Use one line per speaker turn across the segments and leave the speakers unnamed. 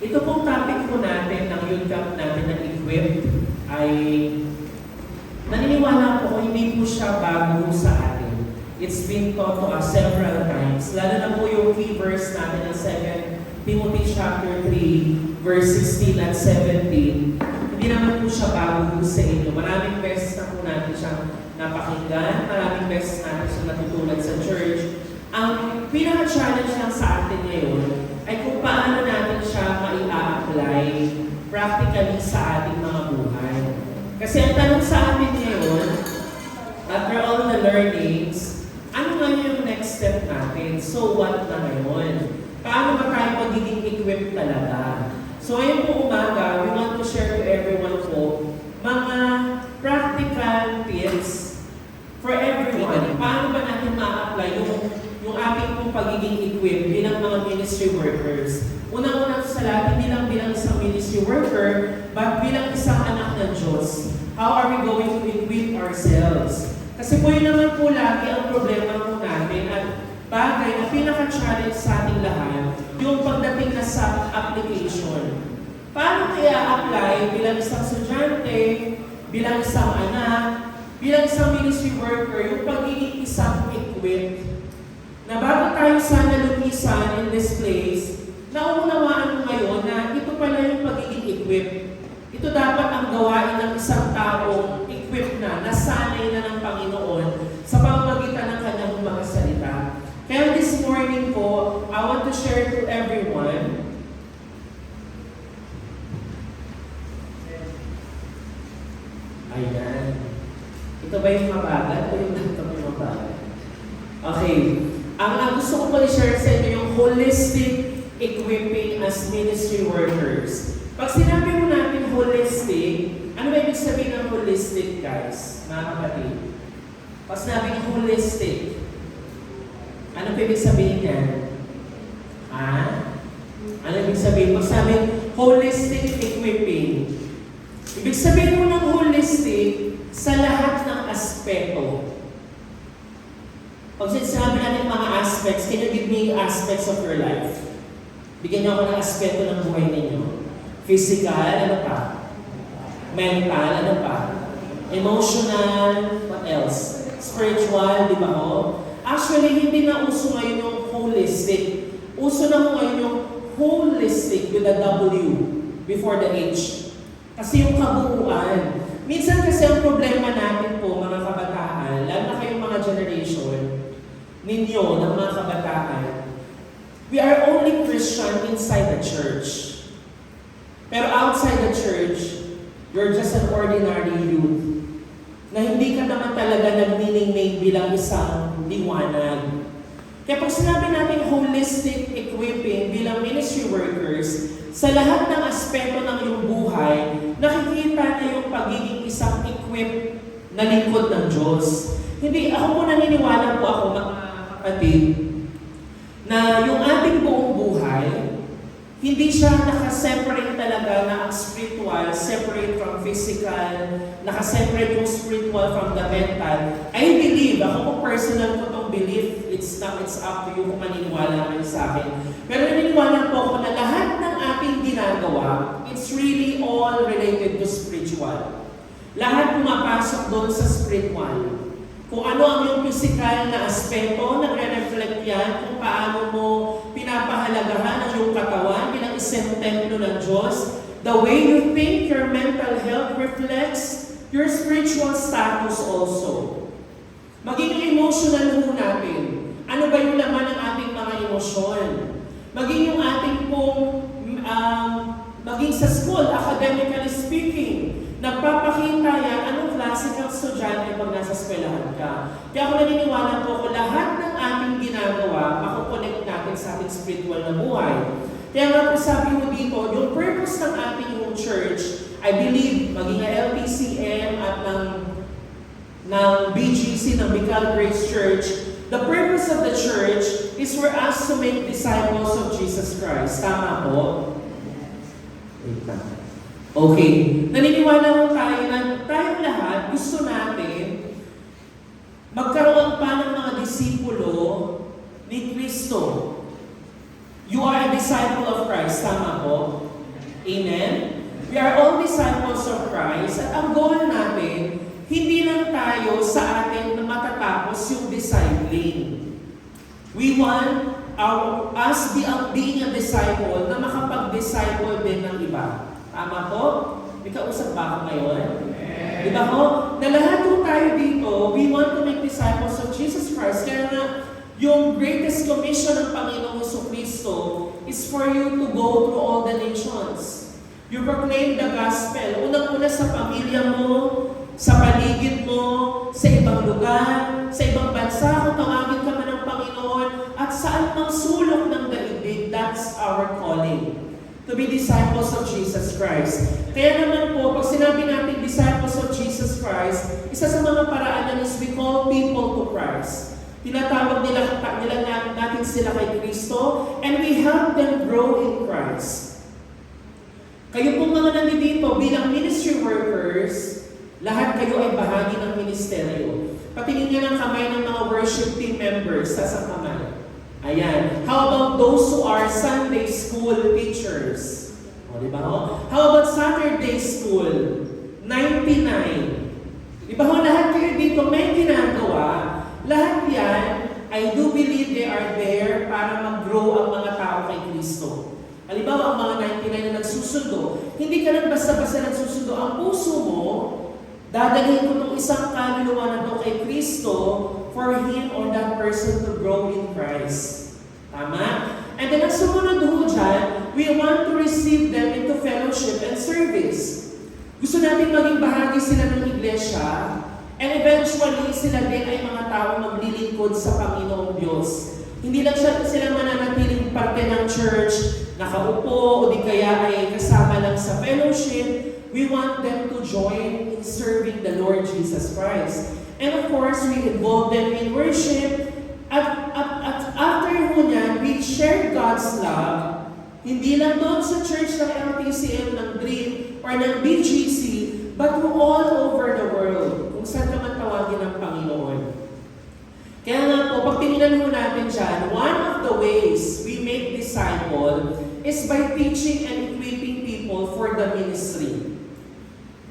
Ito pong topic po natin ng youth camp natin na equipped ay naniniwala po hindi po siya bago sa atin. It's been taught to us several times. Lalo na po yung key verse natin ng 2 Timothy chapter 3, verse 16 at 17. Hindi naman po siya bago sa inyo. Maraming beses na po natin siyang napakinggan, maraming beses natin siyang natutunan sa church. Ang pinaka-challenge lang sa atin ngayon ay kung paano natin siya mai-apply practically sa ating mga buhay. Kasi ang tanong sa atin ngayon, after all the learnings, ano nga yung next step natin? So what na ngayon? Paano ba tayo magiging equipped talaga? So ngayon po umaga, we want to share to everyone po mga practical tips for everyone. Paano ba natin ma-apply yung ating pong pagiging equipped bilang mga ministry workers? Unang-una sa lahat, hindi lang bilang isang ministry worker, but bilang isang anak ng Diyos. How are we going to equip ourselves? Kasi po yun naman po lagi ang problema po natin at bagay na pinaka-challenge sa ating lahat, yung pagdating na sa application. Paano kaya apply bilang isang estudyante, bilang isang anak, bilang isang ministry worker, yung pagiging isang equipped? Na bago tayo sana lumisan in this place, naunawaan mo ngayon na ito pala yung pagiging equipped. Ito dapat ang gawain ng isang taong equipped na, nasanay na ng Panginoon sa pamamagitan ng kanyang mga salita. Kaya this morning po, I want to share to everyone ayan. Ito ba yung mabagal o yung laptop yung mabagal? Okay. Ang gusto ko pala share sa inyo yung holistic equipping as ministry workers. Pag sinabi mo natin holistic, ano ba ibig sabihin ng holistic, guys? Mga kapatid. Pag sinabi ng holistic, ano ba ibig sabihin yan? Ano ibig sabihin? Pag sabi holistic equipping, ibig sabihin mo ng holistic sa lahat ng aspeto. Pag sinabi natin mga aspects, can you give me aspects of your life? Bigyan niyo ako ng aspeto ng buhay ninyo. Physical, ano pa? Mental, ano pa? Emotional, what else? Spiritual, di ba ho? Actually, hindi na uso ngayon yung holistic. Uso na ngayon yung holistic with a W before the H. Kasi yung kabuuan. Minsan kasi ang problema natin po, mga kabataan, lalo na kayong mga generation ninyo, ng mga kabataan, we are only Christian inside the church. Pero outside the church, you're just an ordinary youth na hindi ka naman talaga nagniningning bilang isang liwanag. Kaya pag sinabi natin holistic equipping bilang ministry workers, sa lahat ng aspeto ng iyong buhay, nakikita na yung pagiging isang equipped na lingkod ng Diyos. Hindi, ako po naniniwala po ako, mga kapatid, na yung ating buong buhay, hindi siya nakaseparate talaga na ang spiritual, separate from physical, nakaseparate yung spiritual from the mental. I believe, ako po personal ko itong belief, it's up to you kung maniniwala kayo sa akin. Pero naniniwala po ako na lahat ng ating ginagawa, it's really all related to spiritual. Lahat pumapasok doon sa spiritual. Kung ano ang yung physical na aspeto, nagre-reflect yan kung paano mo pinapahalagahan ang iyong katawan bilang isang templo ng Diyos. The way you think, your mental health reflects your spiritual status also. Maging emotional ho natin. Ano ba yung laman ng ating mga emosyon? Maging yung ating pong, maging sa school, academically speaking, nagpapakita yan, anong klase kang estudyante pag nasa eskwelahan ka. Kaya ako naniniwala po ko, lahat ng ating ginagawa, makukonect natin sa ating spiritual na buhay. Kaya nga po sabi mo dito, yung purpose ng ating yung church, I believe, maging LPCM at ng BGC, ng Bicol Grace Church, the purpose of the church is for us to make disciples of Jesus Christ. Tama po? Wait lang. Okay. Naniniwala mo tayo na tayong lahat gusto natin magkaroon pa ng mga disipulo ni Kristo. You are a disciple of Christ. Tama po? Amen? We are all disciples of Christ at ang goal natin, hindi lang tayo sa atin na matatapos yung discipling. We want us being a disciple na makapag-disciple din ng iba. Tama po? May kausap ba ako ngayon? Di ba ho? Na lahat po tayo dito, we want to make disciples of Jesus Christ. Kaya nga, yung greatest commission ng Panginoong Jesucristo is for you to go through all the nations. You proclaim the gospel. Unang-una sa pamilya mo, sa paligid mo, sa ibang lugar, sa ibang bansa, kung tawagin ka man ng Panginoon, at saan mang sulok ng daigdig, that's our calling. To be disciples of Jesus Christ. Kaya naman po, pag sinabi natin disciples of Jesus Christ, isa sa mga paraan yan is we call people to Christ. Tinatawag nila natin sila kay Kristo, and we help them grow in Christ. Kayo pong mga nandito bilang ministry workers, lahat kayo ay bahagi ng ministeryo. Patingin niyo ng kamay ng mga worship team members sa kamay. Ayan. How about those who are Sunday school teachers? O, di ba ho? How about Saturday school? 99. Di ba ho? Lahat kayo dito may ginagawa. Lahat yan, I do believe they are there para mag-grow ang mga tao kay Kristo. Halimbawa, ang mga 99 na nagsusundo, hindi ka lang basta-basta nagsusundo. Ang puso mo, dadalhin ko itong isang kaluluwa na ito kay Kristo for him or that person to grow in Christ. Tama? And then ang sumunod ho dyan, we want to receive them into fellowship and service. Gusto natin maging bahagi sila ng iglesia, and eventually sila din ay mga tao maglilingkod sa Panginoong Diyos. Hindi lang sila mananatiling parte ng church, nakaupo o di kaya ay kasama lang sa fellowship. We want them to join in serving the Lord Jesus Christ. And of course, we involve them in worship. At after ho niyan, we share God's love. Hindi lang doon sa church ng LTCM, ng Dream, or ng BGC, but all over the world, kung saan naman tawagin ng Panginoon. Kaya nga po, pag tinignan ho natin dyan, one of the ways we make disciple is by teaching and equipping people for the ministry.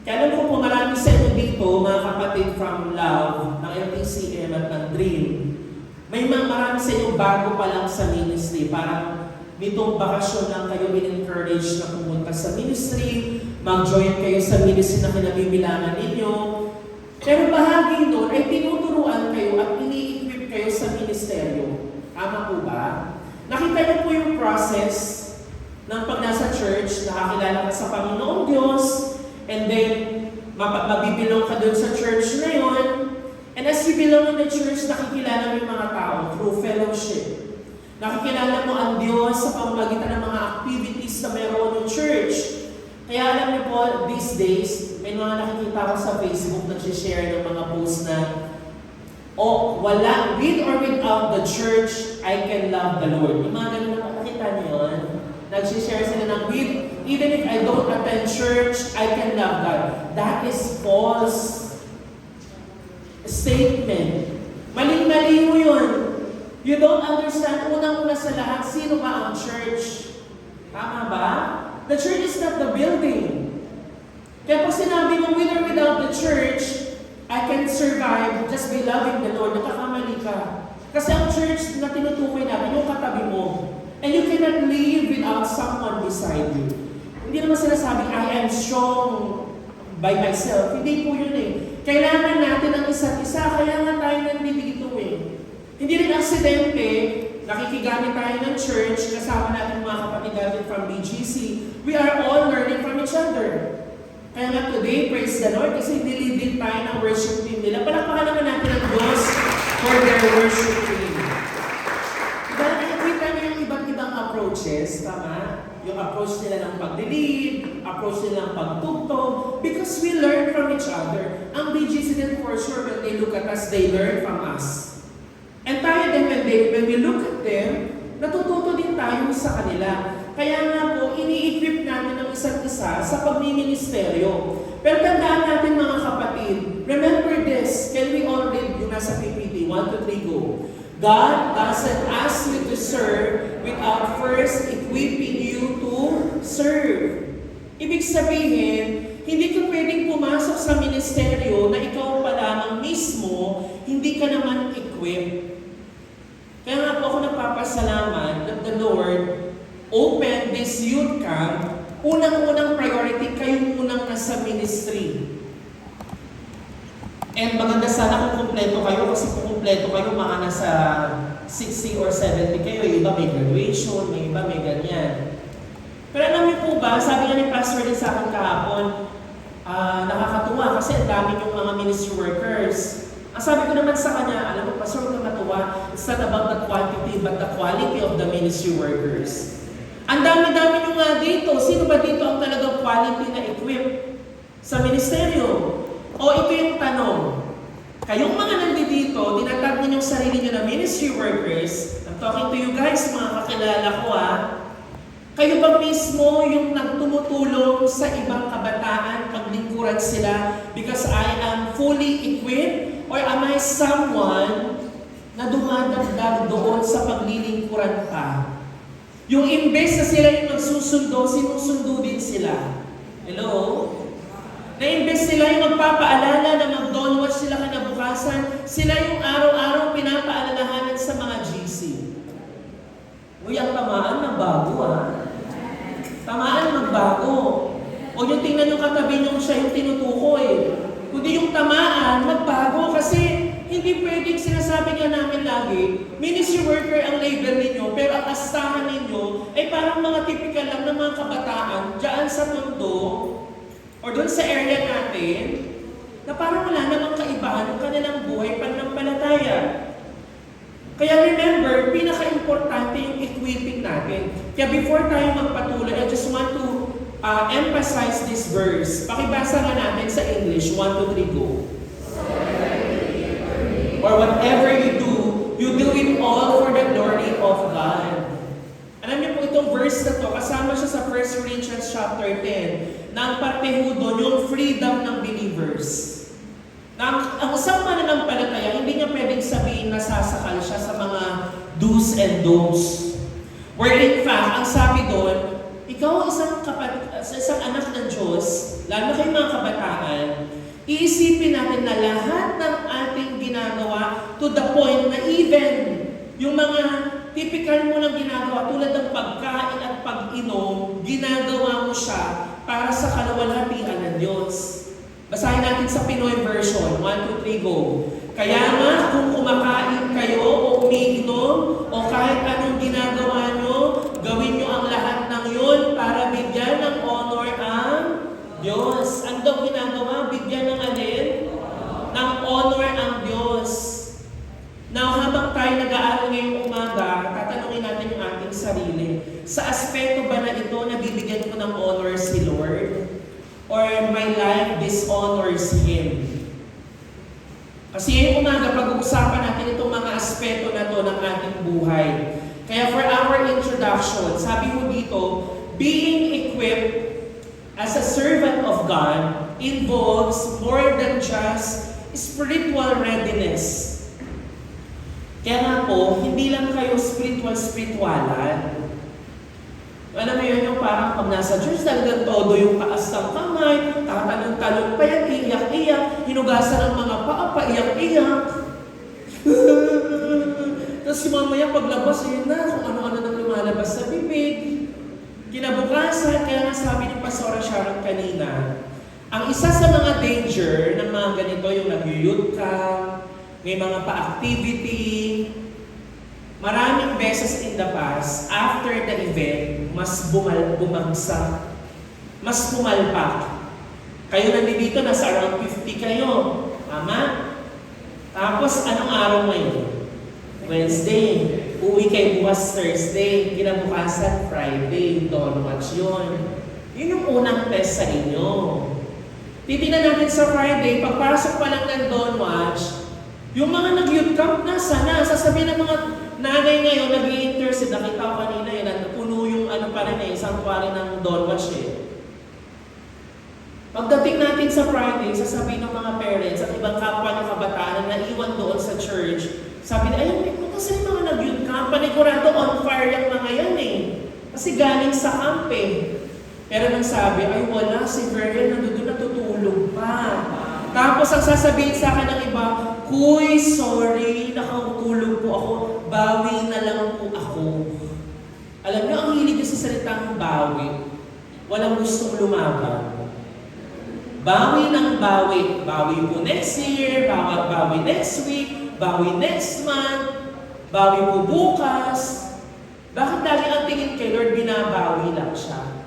Kaya alam ko po marami sa inyo dito, mga kapatid from Love, ng LTCM at ng Dream, may marami sa inyo bago pa lang sa ministry. Parang nitong bakasyon lang kayo in-encourage na pumunta sa ministry, mag-join kayo sa ministry na kinabibilangan ninyo. Pero bahagi nun ay tinuturuan kayo at ini-equip kayo sa ministeryo. Tama po ba? Nakita niyo po yung process ng pag nasa church, nakakilala ka sa Panginoong Diyos, and then, mabibilong ka doon sa church na yun. And as you belong in the church, nakikilala mo yung mga tao through fellowship. Nakikilala mo ang Diyos sa pamamagitan ng mga activities na meron ng church. Kaya alam niyo po, these days, may mga nakikita ko sa Facebook nag-share ng mga posts na, wala, with or without the church, I can love the Lord. Yung mga ganun na nakikita niyo yun. Nag-share sila ng with, even if I don't attend church, I can love God. That is false statement. Maling-mali mo yun. You don't understand, unang-una sa lahat, sino ba ang church? Tama ba? The church is not the building. Kaya pag sinabi mo, with or without the church, I can survive just by loving the Lord, nakakamali ka. Kasi ang church na tinutukoy natin, yung katabi mo. And you cannot live without someone beside you. Hindi naman sinasabi, I am strong by myself. Hindi po yun eh. Kailangan natin ang isa't isa, kaya nga tayo nandito eh. Hindi rin aksidente, nakikigamit tayo ng church, kasama natin mga kapatid natin from BGC. We are all learning from each other. Kaya nga today, praise the Lord, kasi nililid tayo ng worship team nila. Palakpakan naman natin ang Diyos for their worship team. Approaches, tama? Yung approach nila ng pag-lead, approach nila ng pagtugtog, because we learn from each other. Ang BGC din for sure, when they look at us, they learn from us. And tayo din, when we look at them, natututo din tayo sa kanila. Kaya nga po, ini-equip natin ang isa't isa sa pagmiministeryo. Pero tandaan natin mga kapatid, remember this, can we all read yung nasa PPT? 1, 2, 3, go. God doesn't ask you to serve without first equipping you to serve. Ibig sabihin, hindi ka pwedeng pumasok sa ministeryo na ikaw pa lamang mismo, hindi ka naman equipped. Kaya nga po ako nagpapasalamat that the Lord opened this youth camp. Unang-unang priority, kayong unang nasa ministry. And maganda sana kung kumpleto kayo, kasi kung kumpleto kayo, mga nasa 60 or 70 kayo. Yung iba may graduation, may iba may ganyan. Pero alam niyo po ba, sabi nga ni Pastor din sa akin kahapon, nakakatuwa kasi ang dami yung mga ministry workers. Ang sabi ko naman sa kanya, alam mo, Pastor, huwag kang matuwa. It's not about the quantity, but the quality of the ministry workers. Ang dami-dami nyo nga dito. Sino ba dito ang talagang quality na equip sa ministeryo? O ito yung tanong. Kayong mga nandito, tinatag ninyo yung sarili nyo na ministry workers. I'm talking to you guys, mga kakilala ko Kayo ba mismo yung nagtumutulong sa ibang kabataan, paglingkuran sila because I am fully equipped? Or am I someone na dumadagdag doon sa paglilingkuran pa? Yung imbes na sila yung magsusundo, sinusundo din sila. Hello? Na imbes sila yung magpapaalala na mag-don't watch sila kinabukasan, sila yung araw-araw pinapaalalahanan sa mga GC. Uy, ang tamaan na bago Tamaan magbago. O yung tingnan yung katabi nyo siya yung tinutukoy. Kundi yung tamaan, magbago kasi hindi pwedeng sinasabi nga namin lagi, ministry worker ang label ninyo, pero ang astahan ninyo ay parang mga typical lang ng mga kabataan dyan sa mundo or doon sa area natin na parang wala namang kaibahan ng kanilang buhay pananampalataya. Kaya remember, pinaka-importante yung equipping natin. Kaya before tayo magpatuloy, I just want to emphasize this verse. Pakibasa nga natin sa English. 1, 2, 3, go. Or whatever you do it all for the glory of God. Alam niyo po itong verse na to, kasama siya sa 1 Corinthians chapter 10, na ang parte ho doon, yung freedom ng believers. Na ang isang mananampalataya, hindi niya pwedeng sabihin na sasakal siya sa mga do's and don'ts. Where in fact, ang sabi doon, ikaw isang anak ng Diyos, lalo na kayong mga kabataan, iisipin natin na lahat ng ating ginagawa to the point na even yung mga typical mo ng ginagawa tulad ng pagkain at pag-inom, ginagawa mo siya para sa kaluwalhatian ng Diyos. Basahin natin sa Pinoy version. 1, 2, 3, go. Kaya nga, kung kumakain kayo o umiinom o kahit anong ginagawa nyo, gawin nyo ang lahat ng yun para bigyan ng honor ang Diyos. Ang daw ginagawa, bigyan ng alin? Ng honor ang Diyos. Now, habang tayo nag-aaral ngayong umaga, tatanungin natin yung ating sarili. Sa aspeto ba na ito, nabibigyan ko ng honor si Lord? Or my life dishonors Him? Kasi ngayong umaga, pag-uusapan natin itong mga aspeto na to ng ating buhay. Kaya for our introduction, sabi mo dito, being equipped as a servant of God involves more than just spiritual readiness. Kaya nga po, hindi lang kayo spiritualan. Alam mo yun, yung parang pag nasa church, talagang todo yung taas ng kamay, tatanong-talong pa yan, iyak-iyak, hinugasan ang mga paa, paiyak-iyak. Tapos mamaya paglabas, yun na, kung ano-ano nang lumalabas sa bibig. Kinabukasan, kaya nga sabi ni Pastora Sharon kanina, ang isa sa mga danger ng mga ganito, yung nag-youth camp, may mga pa-activity, maraming beses in the past, after the event, mas bumagsak, mas pumalpak. Kayo nandito, nasa around 50 kayo. Tama? Tapos, anong araw ngayon? Wednesday. Uwi kayo bukas Thursday. Kinabukasan Friday. Don't watch yun. Yun yung unang test sa inyo. Titignan natin sa Friday, pagpasok pa lang ng don't watch, yung mga nag-youth camp na, sasabihin ng mga nanay ngayon, nag-i-intercede, nakita ko kanina yun, puno yung pa rin sanctuary ng Don't Watch Pagdating natin sa Friday, sasabihin ng mga parents at ibang kapwa ng kabataan na naiwan doon sa church, sabi na, ayun, kasi mga nag-youth camp, panigurado on fire yung mga yan Kasi galing sa camp Pero nang sabi, ay wala, si Vernon nandun natutulog pa. Tapos ang sasabihin sa akin ng iba, Kuy, sorry, nakatulog po ako, bawi na lang po ako. Alam niyo, ang hilig ko sa salitang bawi, walang gustong lumaban. Bawi ng bawi. Bawi po next year, bawi next week, bawi next month, bawi po bukas. Bakit lagi ang tingin kay Lord, binabawi lang siya?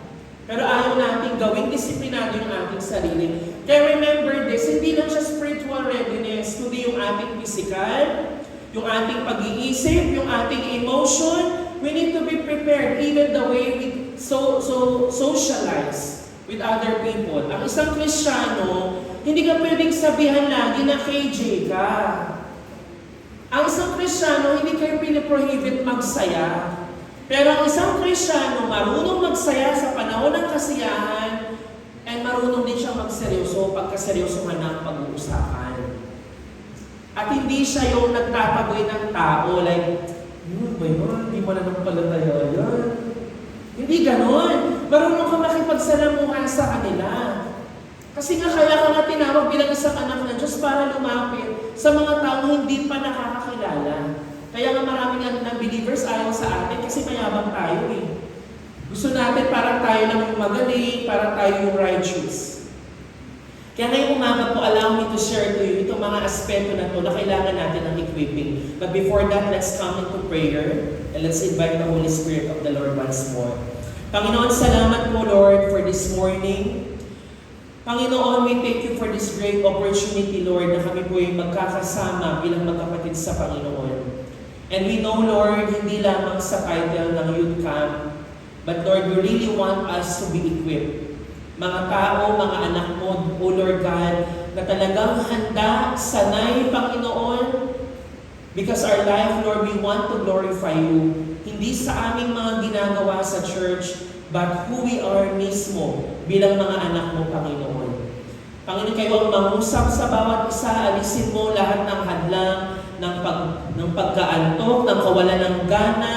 Pero ayaw natin gawing disiplinado yung ating sarili. Kaya remember this, hindi lang siya spiritual readiness, kundi yung ating physical, yung ating pag-iisip, yung ating emotion. We need to be prepared even the way we socialize with other people. Ang isang Kristiyano, hindi ka pwedeng sabihan lagi na KJ ka. Ang isang Kristiyano, hindi kayo piniprohibit magsaya. Pero ang isang Kristiyano, marunong magsaya sa panahon ng kasiyahan and marunong din siyang magseryoso pagkaseryosohan ng pag-uusapan. At hindi siya yung nagtataboy ng tao like, yun ba yun? Hindi mo na nampalataya yan. Hindi ganon. Marunong ka makipagsalamuhan sa kanila. Kasi nga kaya ka nga tinawag bilang isang anak ng Diyos para lumapit sa mga taong hindi pa nakakakilala. Kaya nga maraming non-believers ayaw sa atin kasi mayabang tayo eh. Gusto natin parang tayo lang yung magaling, parang tayo yung righteous. Kaya ngayong umaga po, allow me to share to you itong mga aspeto na to na kailangan natin ng equipping. But before that, let's come into prayer and let's invite the Holy Spirit of the Lord once more. Panginoon, salamat po Lord for this morning. Panginoon, we thank you for this great opportunity, Lord, na kami po yung magkakasama bilang magkapatid sa Panginoon. And we know, Lord, hindi lamang sa title ng youth camp, but Lord, you really want us to be equipped. Mga tao, mga anak mo, O Lord God, na talagang handa, sanay, Panginoon, because our life, Lord, we want to glorify you. Hindi sa aming mga ginagawa sa church, but who we are mismo bilang mga anak mo, Panginoon. Panginoon, kayo ang mangusap sa bawat isa, alisin mo lahat ng hadlang, ng pagkaantok, ng kawalan ng gana.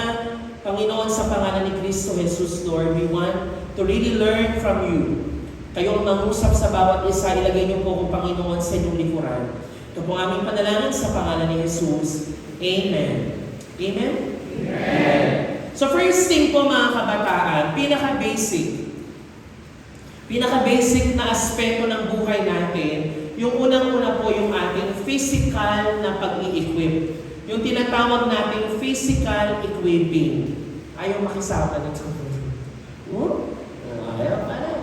Panginoon, sa pangalan ni Kristo Jesus, Lord, we want to really learn from you. Kayo ang mangusap sa bawat isa, ilagay niyo po kung Panginoon sa inyong likuran. Ito po aming panalangin sa pangalan ni Jesus. Amen. Amen? Amen. So first thing po mga kabataan, pinaka-basic na aspeto ng buhay natin, yung unang-una po yung ating physical na pag-i-equip. Yung tinatawag nating physical equipping. Ayaw makisama nito. Ayaw pa na.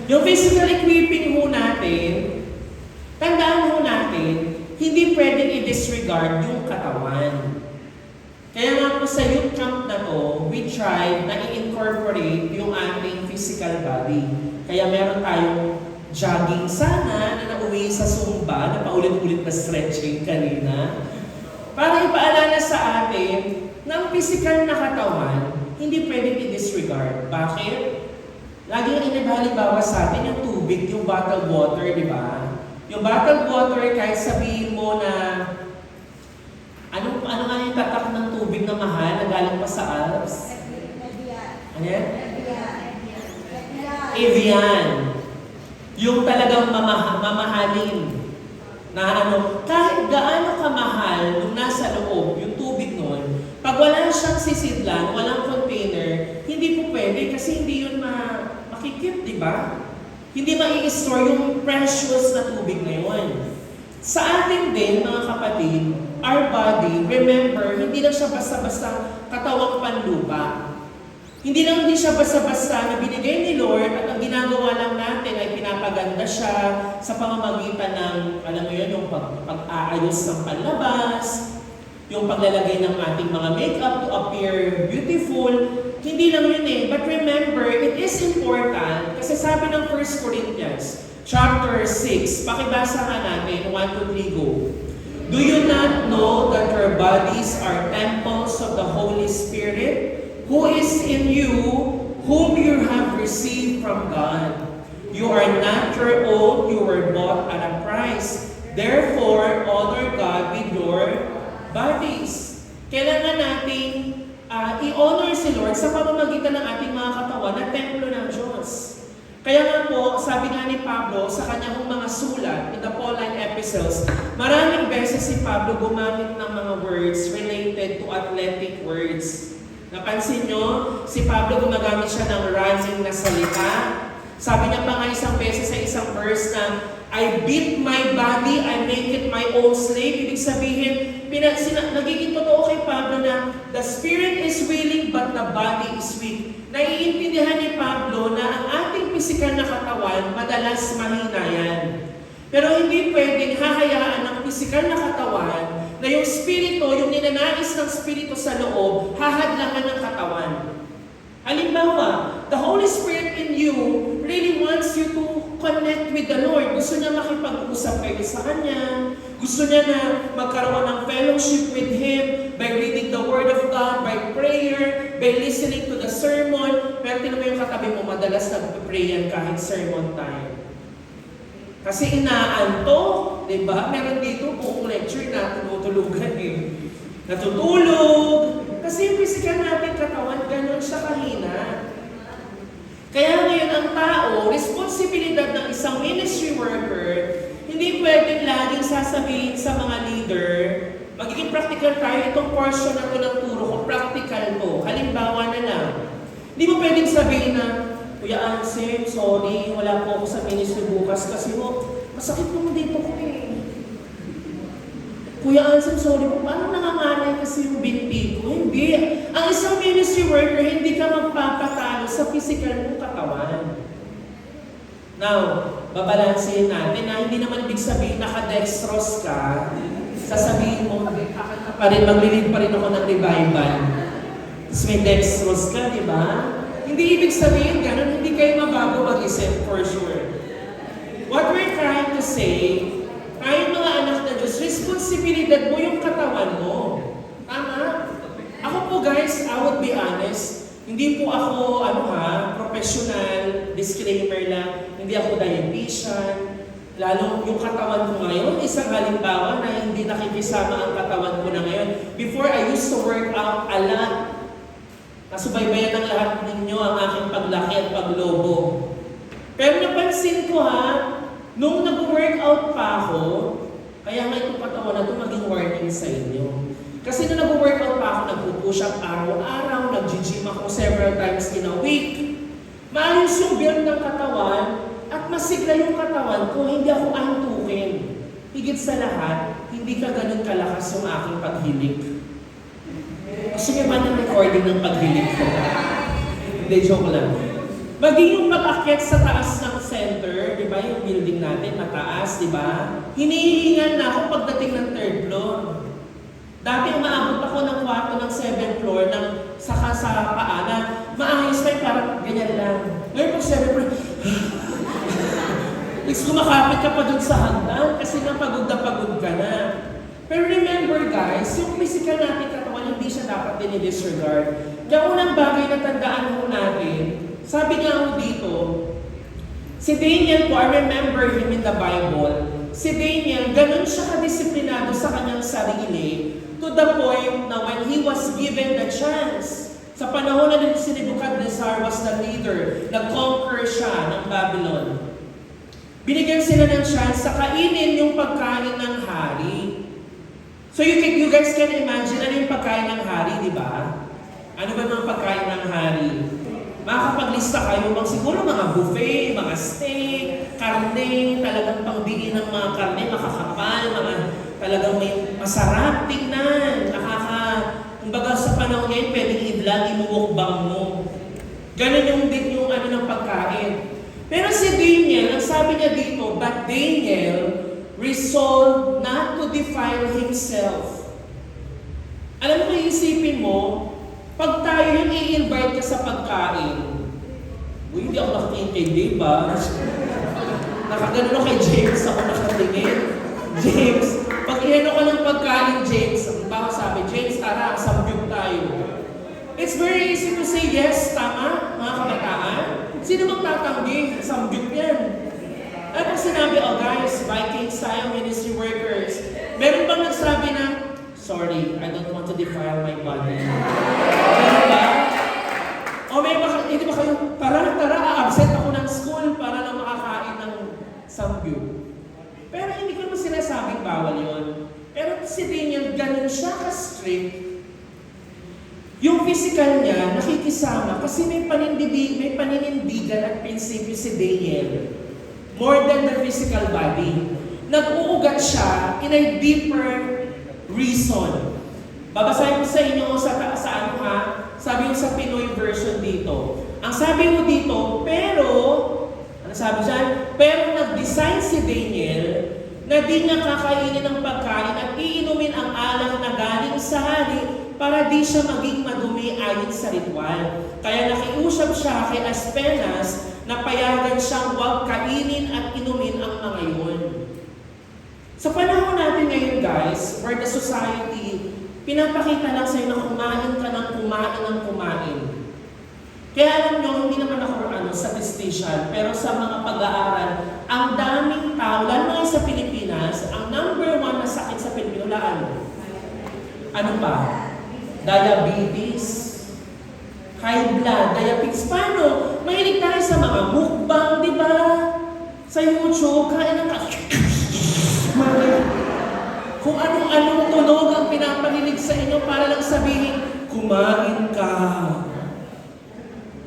Yung physical equipping ho natin, tandaan ho natin, hindi pwedeng i-disregard yung katawan. Kaya nga po sa youth camp na to, we tried na i-incorporate yung ating physical body. Kaya meron tayong jogging sana na nauwi sa Zumba, na paulit-ulit na stretching kanina. Para ipaalala sa atin na ang physical na katawan, hindi pwedeng i-disregard. Bakit? Lagi ang inibhalimbawa sa atin yung tubig, yung bottled water, di ba? Yung bottled water, kahit sabihin mo na ano nga yung tatak ng tubig na mahal na galing pa sa Alps? Ano yan? Evian. Yung talagang mamahalin na kahit gaano kamahal nung nasa loob, yung tubig nun, pag wala siyang sisidlan, walang container, hindi po pwede kasi hindi yun makikip, di ba? Hindi mai-store yung precious na tubig na yun. Sa atin din, mga kapatid, our body, remember, hindi lang siya basta-basta katawang panlupa. Hindi siya basta-basta na binigay ni Lord at ang ginagawa lang natin ay pinapaganda siya sa pamamagitan ng, alam mo yun, yung pag-aayos ng panlabas, yung paglalagay ng ating mga makeup to appear beautiful. Hindi lang yun eh. But remember, it is important kasi sabi ng 1 Corinthians chapter 6, pakibasa nga natin, 1, 2, 3, go. Do you not know that your bodies are temples of the Holy Spirit, who is in you, whom you have received from God? You are not your own, you were bought at a price. Therefore, honor God with your bodies. Kailangan natin i-honor si Lord sa pamamagitan ng ating mga katawan na templo ng Diyos. Kaya nga po, sabi nga ni Pablo sa kanyang mga sulat, in the Pauline epistles, maraming beses si Pablo gumamit ng mga words related to athletic words. Napansin nyo, si Pablo gumagamit siya ng running na salita. Sabi niya pa nga isang beses sa isang verse na, I beat my body, I make it my own slave. Ibig sabihin, nagiging totoo kay Pablo na the spirit is willing but the body is weak. Naiintindihan ni Pablo na ang ating pisikal na katawan madalas mahina yan. Pero hindi pwedeng hahayaan ng pisikal na katawan na yung spirito, yung ninanais ng spirito sa loob, hahadlangan ng katawan. Halimbawa, the Holy Spirit in you really wants you to connect with the Lord. Gusto niya makipag-usap kayo sa Kanya. Gusto niya na magkaroon ng fellowship with Him by reading the Word of God, by prayer, by listening to the sermon. Pero tinan mo yung katabi mo, madalas nag-pray yan kahit sermon time. Kasi inaanto, di ba? Meron dito buong lecture na tinutulugan eh. Natutulog. Kasi yung physical natin katawan, ganun siya kahina. Kaya ngayon ang tao, responsibilidad ng isang ministry worker, hindi pwedeng laging sasabihin sa mga leader, magiging practical tayo, itong portion na ito ng turo ko, practical to. Halimbawa na lang. Hindi mo pwedeng sabihin na, Kuya Ansem, sorry, wala po ako sa ministry bukas kasi masakit po mo dito ko eh. Kuya Ansem, sorry po, paano nangangalay kasi yung binti ko? Hindi. Ang isang ministry worker, hindi ka magpapatalo sa physical mong katawan. Now, babalansin natin na hindi naman ibig sabihin naka-dextrose ka, sasabihin mo, maglilid pa rin ako ng revival. Tapos may dextrose ka, di ba? Hindi ibig sabihin ganun, hindi kayo mabago mag-isip for sure. What we're trying to say, tayong mga anak na Diyos, responsibilidad mo yung katawan mo. Tama? Ako po guys, I would be honest, hindi po ako, professional, disclaimer lang, hindi ako dietitian, lalo yung katawan ko ngayon, isang halimbawa na hindi nakikisama ang katawan ko na ngayon. Before, I used to work out a lot. Nasubaybayan ng lahat ninyo ang aking paglaki at paglobo. Pero napansin ko nung nag-workout pa ako, kaya nga itong katawan na ito maging warning sa inyo. Kasi nung nag-workout pa ako, nagpo-push up araw-araw, nag-gym ako several times in a week. Maayos yung build ng katawan at masigla yung katawan ko, hindi ako antukin. Higit sa lahat, hindi ka ganun kalakas yung aking paghilik. Gusto niyo ba ng recording ng paghilik ko? Hindi, joke lang. Maging yung mag-akyat sa taas ng center, di ba, yung building natin, mataas, di ba? Hinihingal na ako pagdating ng 3rd floor. Dati umaabot ako ng kwarto ng 7th floor, saka sa paa na maayos pa yung parang ganyan lang. Ngayon pag 7th floor, kumakapit ka pa dun sa hagdan kasi nga pagod ka na. Pero remember guys, yung physical natin katawan, hindi siya dapat dinidisregard. Kaya unang bagay na tandaan mo natin, sabi nga ako dito, si Daniel po, I remember him in the Bible, si Daniel, ganun siya kadisiplinado sa kanyang sarili, to the point na when he was given the chance, sa panahon na si Nebuchadnezzar was the leader, nag-conquer siya ng Babylon. Binigyan sila ng chance sa kainin yung pagkain ng hari. So you guys can imagine ano yung pagkain ng hari, di ba? Ano ba mga pagkain ng hari? Makakapaglista kayo siguro mga buffet, mga steak, karne, talagang pangdiin ng mga karne, makakapal, mga talagang may masarap tingnan, kumbaga sa panahon ngayon, pwedeng i-vlog, imuwokbang mo. Ganun yung ng pagkain. Pero si Daniel, ang sabi niya dito, but Daniel resolved not to defile himself. Alam mo, iisipin mo, pag tayo yung i-invite ka sa pagkain, hindi ako nakatingin kay Dave Nakagano kay James ako nakatingin. James, pag ihano ka ng pagkain, James, baka sabi, James, tara, samgyup tayo. It's very easy to say yes, tama, mga kabataan. Sino magtatanggi? Samgyup yan. At pag sinabi, guys, Vikings tayo, ministry workers, meron bang nagsabi na, sorry, I don't want to defile my body. Ganun ba? O may hindi ba kayo, tara, absent ako ng school para lang makakain ng samgyup. Pero hindi ko naman sinasabing bawal yun. Pero si Daniel, ganun siya ka-strict. Yung physical niya, nakikisama kasi may paninindigan at prinsipyo si Daniel. More than the physical body. Nag-uugat siya in a deeper reason. Babasahin ko sa inyo sa ano ha, sabi mo sa Pinoy version dito. Ang sabi mo dito, pero, ano sabi dyan? Pero nag-design si Daniel na di niya kakainin ng pagkain at iinumin ang alak na galing sa hari para di siya maging madumi ayon sa ritual. Kaya nakiusap siya kay Aspenas na payagan siyang huwag kainin at inumin ang mga yun. Sa panahon natin ngayon guys, where the society, pinapakita lang sa'yo na kumain ka ng kumain. Kaya alam nyo, hindi naman ako statistician, pero sa mga pag-aaral, ang daming tao, lalo ngayon sa Pilipinas, ang number 1 na sakit sa Pilipinas, ano pa? Diabetes, high blood, diabetes. Paano? Mahilig tayo sa mga mukbang, di ba? Sa YouTube, kain ng kung anong tunog ang pinapanilig sa inyo para lang sabihin, kumain ka.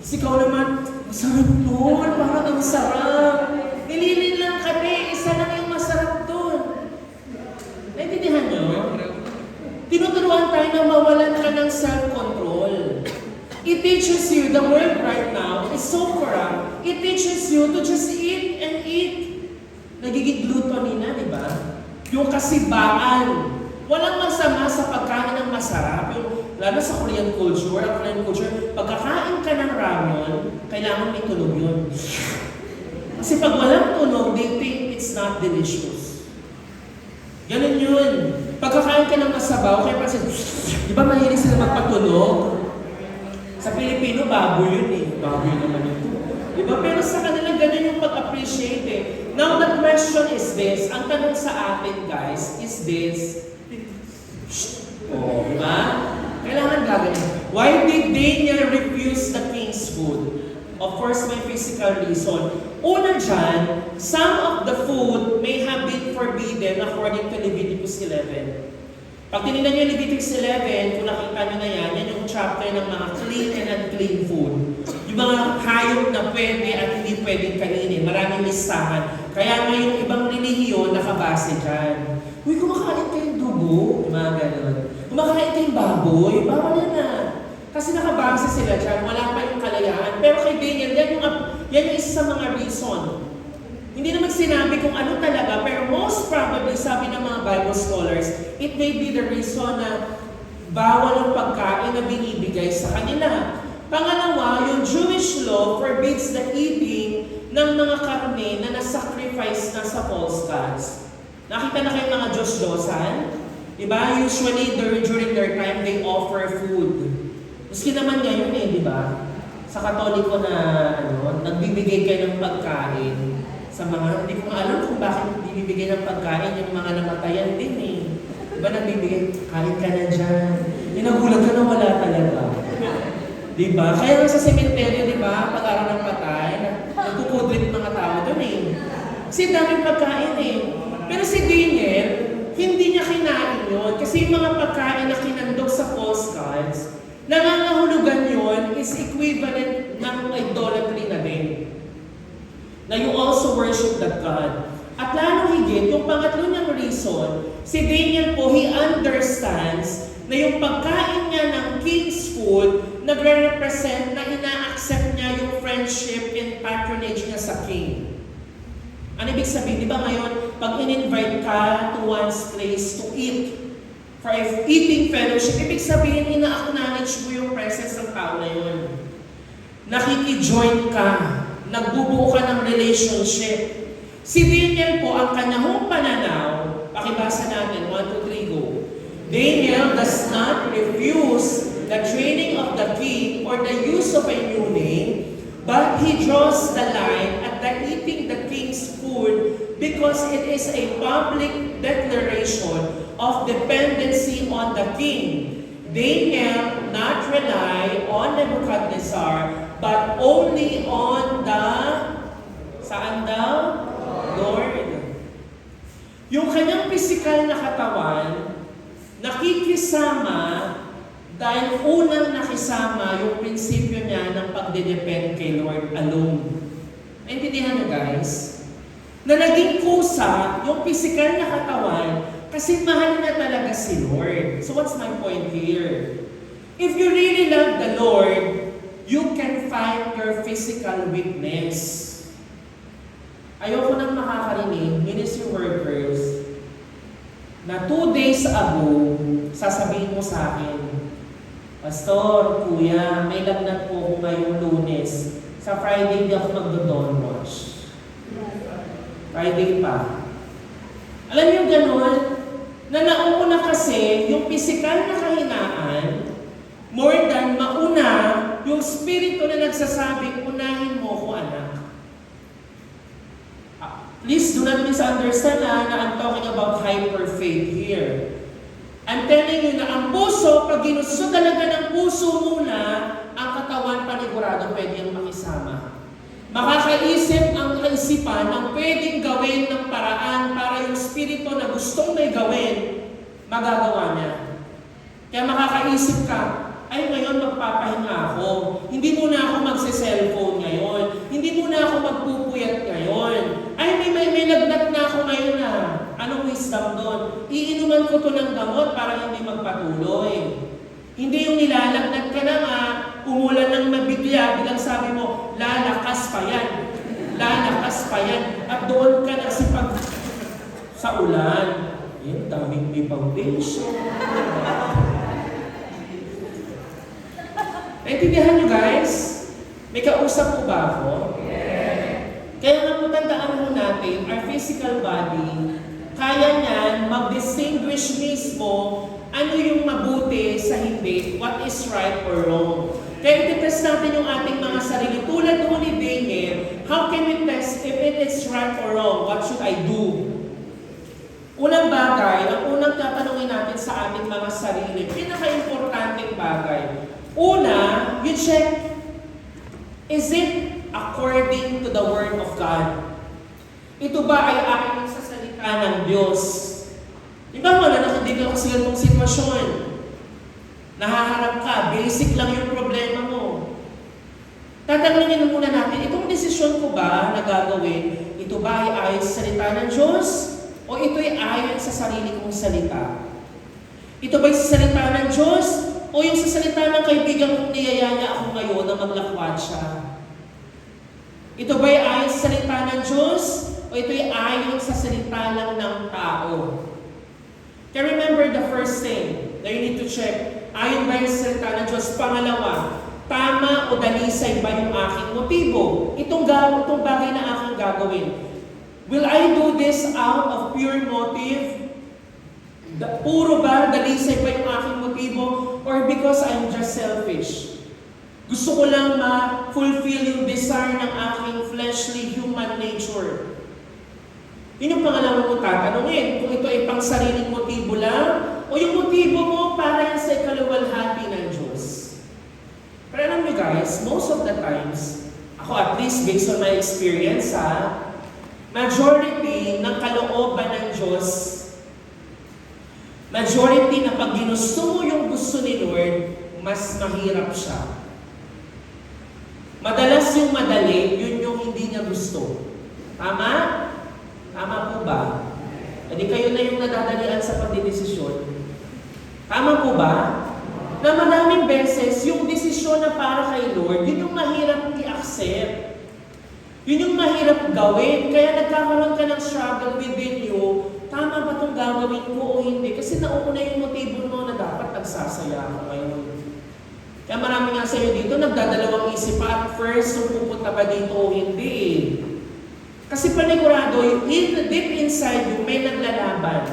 Kasi ikaw naman, masarap doon, parang ang sarap. Nililin lang kami, isa lang yung masarap doon. Naintindihan nyo? Tinuturuan tayo na mawalan ka ng self-control. It teaches you, the world right now is so corrupt, it teaches you to just eat and eat. Nagiging gluttony na, di ba? Yung kasibaan. Walang masama sa pagkain ng masarap. Yung, lalo sa Korean culture, pagkakain ka ng ramen, kailangan may tunog yun. Kasi pag walang tunog, they think it's not delicious. Ganun yun. Pagkakain ka ng masabaw, kaya kasi, di ba mahilig sila magpatunog? Sa Pilipino, baboy yun eh. Baboy naman ito. Di ba? Pero sa kanila, ganun yung pag-appreciate eh. Now, the question is this. Ang tanong sa atin, guys, is this. Oh, di ba? Kailangan gagawin. Why did Daniel refuse the king's food? Of course, may physical reason. Una dyan, some of the food may have been forbidden according to Leviticus 11. Pag tinignan nyo Leviticus 11, kung nakita nyo na yan yung chapter ng mga clean and unclean food. Yung mga hayop na pwede at hindi pwedeng kainin. Maraming listahan. Kaya nga yung ibang relihiyon nakabase dyan. Uy, kumakain kayong dugo. Mga ganun. Kumakain kayong baboy. Bawal yan na. Kasi nakabase sila dyan. Wala pa yung kalayaan. Pero kay Daniel, yan yung isa sa mga reason. Hindi naman sinabi kung ano talaga, pero most probably, sabi ng mga Bible scholars, it may be the reason na bawal ang pagkain na binibigay sa kanila. Pangalawa, yung Jewish law forbids the eating ng mga karne na nasacrifice na sa false gods. Nakita na kayo mga Diyos-Diyosan? Diba? Usually, during their time, they offer food. Maski naman ngayon eh, di ba? Sa Katoliko na nagbibigay kayo ng pagkain sa mga, hindi ko alam kung bakit bibigay ng pagkain yung mga namatayan din eh. Diba nagbibigay, kain ka na dyan. Nagulat ka na wala talaga. Diba? Kaya sa sementeryo, diba, pag-araw ng patay, nagpupudrit mga tao doon eh. Kasi daming pagkain eh. Pero si Daniel, hindi niya kinain yun. Kasi yung mga pagkain na kinandog sa false gods, nangangahulugan yun is equivalent ng idolatry na din. Na you also worship that God. At lalo higit, yung pangatlo niyang reason, si Daniel po, he understands na yung pagkain niya ng king's food, nagre-represent na ina-accept niya yung friendship and patronage niya sa king. Ano ibig sabihin? Di ba ngayon, pag in-invite ka to one's place to eat, for eating fellowship, ibig sabihin, ina-acknowledge mo yung presence ng tao na yun. Nakiki-join ka. Nagbubuo ka ng relationship. Si Daniel po, ang kanyang pananaw, pakibasa natin, 1, 2, 3, go. Daniel does not refuse the training of the king or the use of a new name, But he draws the line at the eating the king's food because it is a public declaration of dependency on the king. They will not rely on Nebuchadnezzar, but only on the, saan daw? Lord. Yung kanyang pisikal na katawan, nakikisama dahil unang nakisama yung prinsipyo niya ng pagdedepend kay Lord alone. Naintindihan niyo guys? Na naging kusa yung pisikal na katawan kasi mahal na talaga si Lord. So what's my point here? If you really love the Lord, you can fight your physical weakness. Ayoko nang makakarinig, ministry workers, na 2 days ago, sasabihin mo sa akin, Pastor, Kuya, may lagnat po ako ngayong Lunes. Sa Friday di ako magdo-dawn watch. Friday pa. Alam niyo gano'n? Na nauna kasi yung physical na kahinaan, more than mauna yung spirito na nagsasabing, unahin mo ko anak. Please do not misunderstand na I'm talking about hyper faith here. I'm telling you na ang puso, pag ginusto talaga ng puso muna, ang katawan panigurado pwede yung makisama. Makakaisip ang kaisipan ng pwedeng gawin ng paraan para yung spirito na gustong may gawin, magagawa niya. Kaya makakaisip ka, ay ngayon magpapahinga ako. Hindi muna ako magse-cellphone ngayon. Hindi muna ako magpupuyat ngayon. Ay may lagnat na ako ngayon na. Anong wisdom doon? Iinuman ko to ng gamot para hindi magpatuloy. Hindi yung nilalagnat ka na nga, umulan ng mabigla, bilang sabi mo, lalakas pa yan. Lalakas pa yan. At doon ka nagsipag sa ulan. Eh, daming may foundation. Naintindihan nyo guys? May kausap po ba ako? Kaya nga matandaan mo natin, our physical body, kaya niyan mag-distinguish mismo ano yung mabuti sa hindi, what is right or wrong. Kaya ititest natin yung ating mga sarili. Tulad mo ni Daniel, how can we test if it is right or wrong? What should I do? Unang bagay, ang unang tatanungin natin sa ating mga sarili, pinaka-importanting bagay. Una, you check, is it according to the Word of God? Ito ba ay aking sa salita ng Diyos? Di ba wala nakadigal ka sa ganitong sitwasyon? Nahaharap ka, basic lang yung problema mo. Tatanungin muna natin, itong desisyon ko ba na gagawin, ito ba ay ayon sa salita ng Diyos? O ito ay ayon sa sarili kong salita? Ito ba ay sa salita ng Diyos? O yung sa salita ng kaibigan kong niyayaya ako ngayon na maglakwat siya? Ito ba ay ayon sa salita ng Diyos? O ito ay ayon sa salita lang ng tao? Kaya remember the first thing na you need to check. Ayon ba yung sa salita ng Diyos? Pangalawa, tama o dalisay ba yung aking motibo? Itong bagay na aking gagawin. Will I do this out of pure motive? Puro ba, dalisay ba yung aking motibo? Or because I'm just selfish? Gusto ko lang ma-fulfill yung desire ng aking fleshly human nature. Yun yung pangalawa mong tatanungin. Kung ito ay pang sariling motibo lang, o yung motibo mo para yan sa ikaluwalhati ng Diyos. Pero alam nyo guys, most of the times, ako at least based on my experience majority ng kalooban ng Diyos, majority na pag ginusto mo yung gusto ni Lord, mas mahirap siya. Madalas yung madali, yun yung hindi niya gusto. Tama? Tama po ba? Hindi kayo na yung nadadalian sa pagdidesisyon. Tama po ba? Na madaming beses, yung desisyon na para kay Lord, yun yung mahirap i-accept. Yun yung mahirap gawin. Kaya nagkakaroon ka ng struggle within you. Tama ba itong gagawin ko o hindi? Kasi nauuna yung motibo mo na dapat nagsasaya ako ngayon. Kaya marami nga sa'yo dito, nagdadalawang isip pa at first kung pupunta ba dito o hindi. Kasi panigurado, deep inside you, may naglalaban.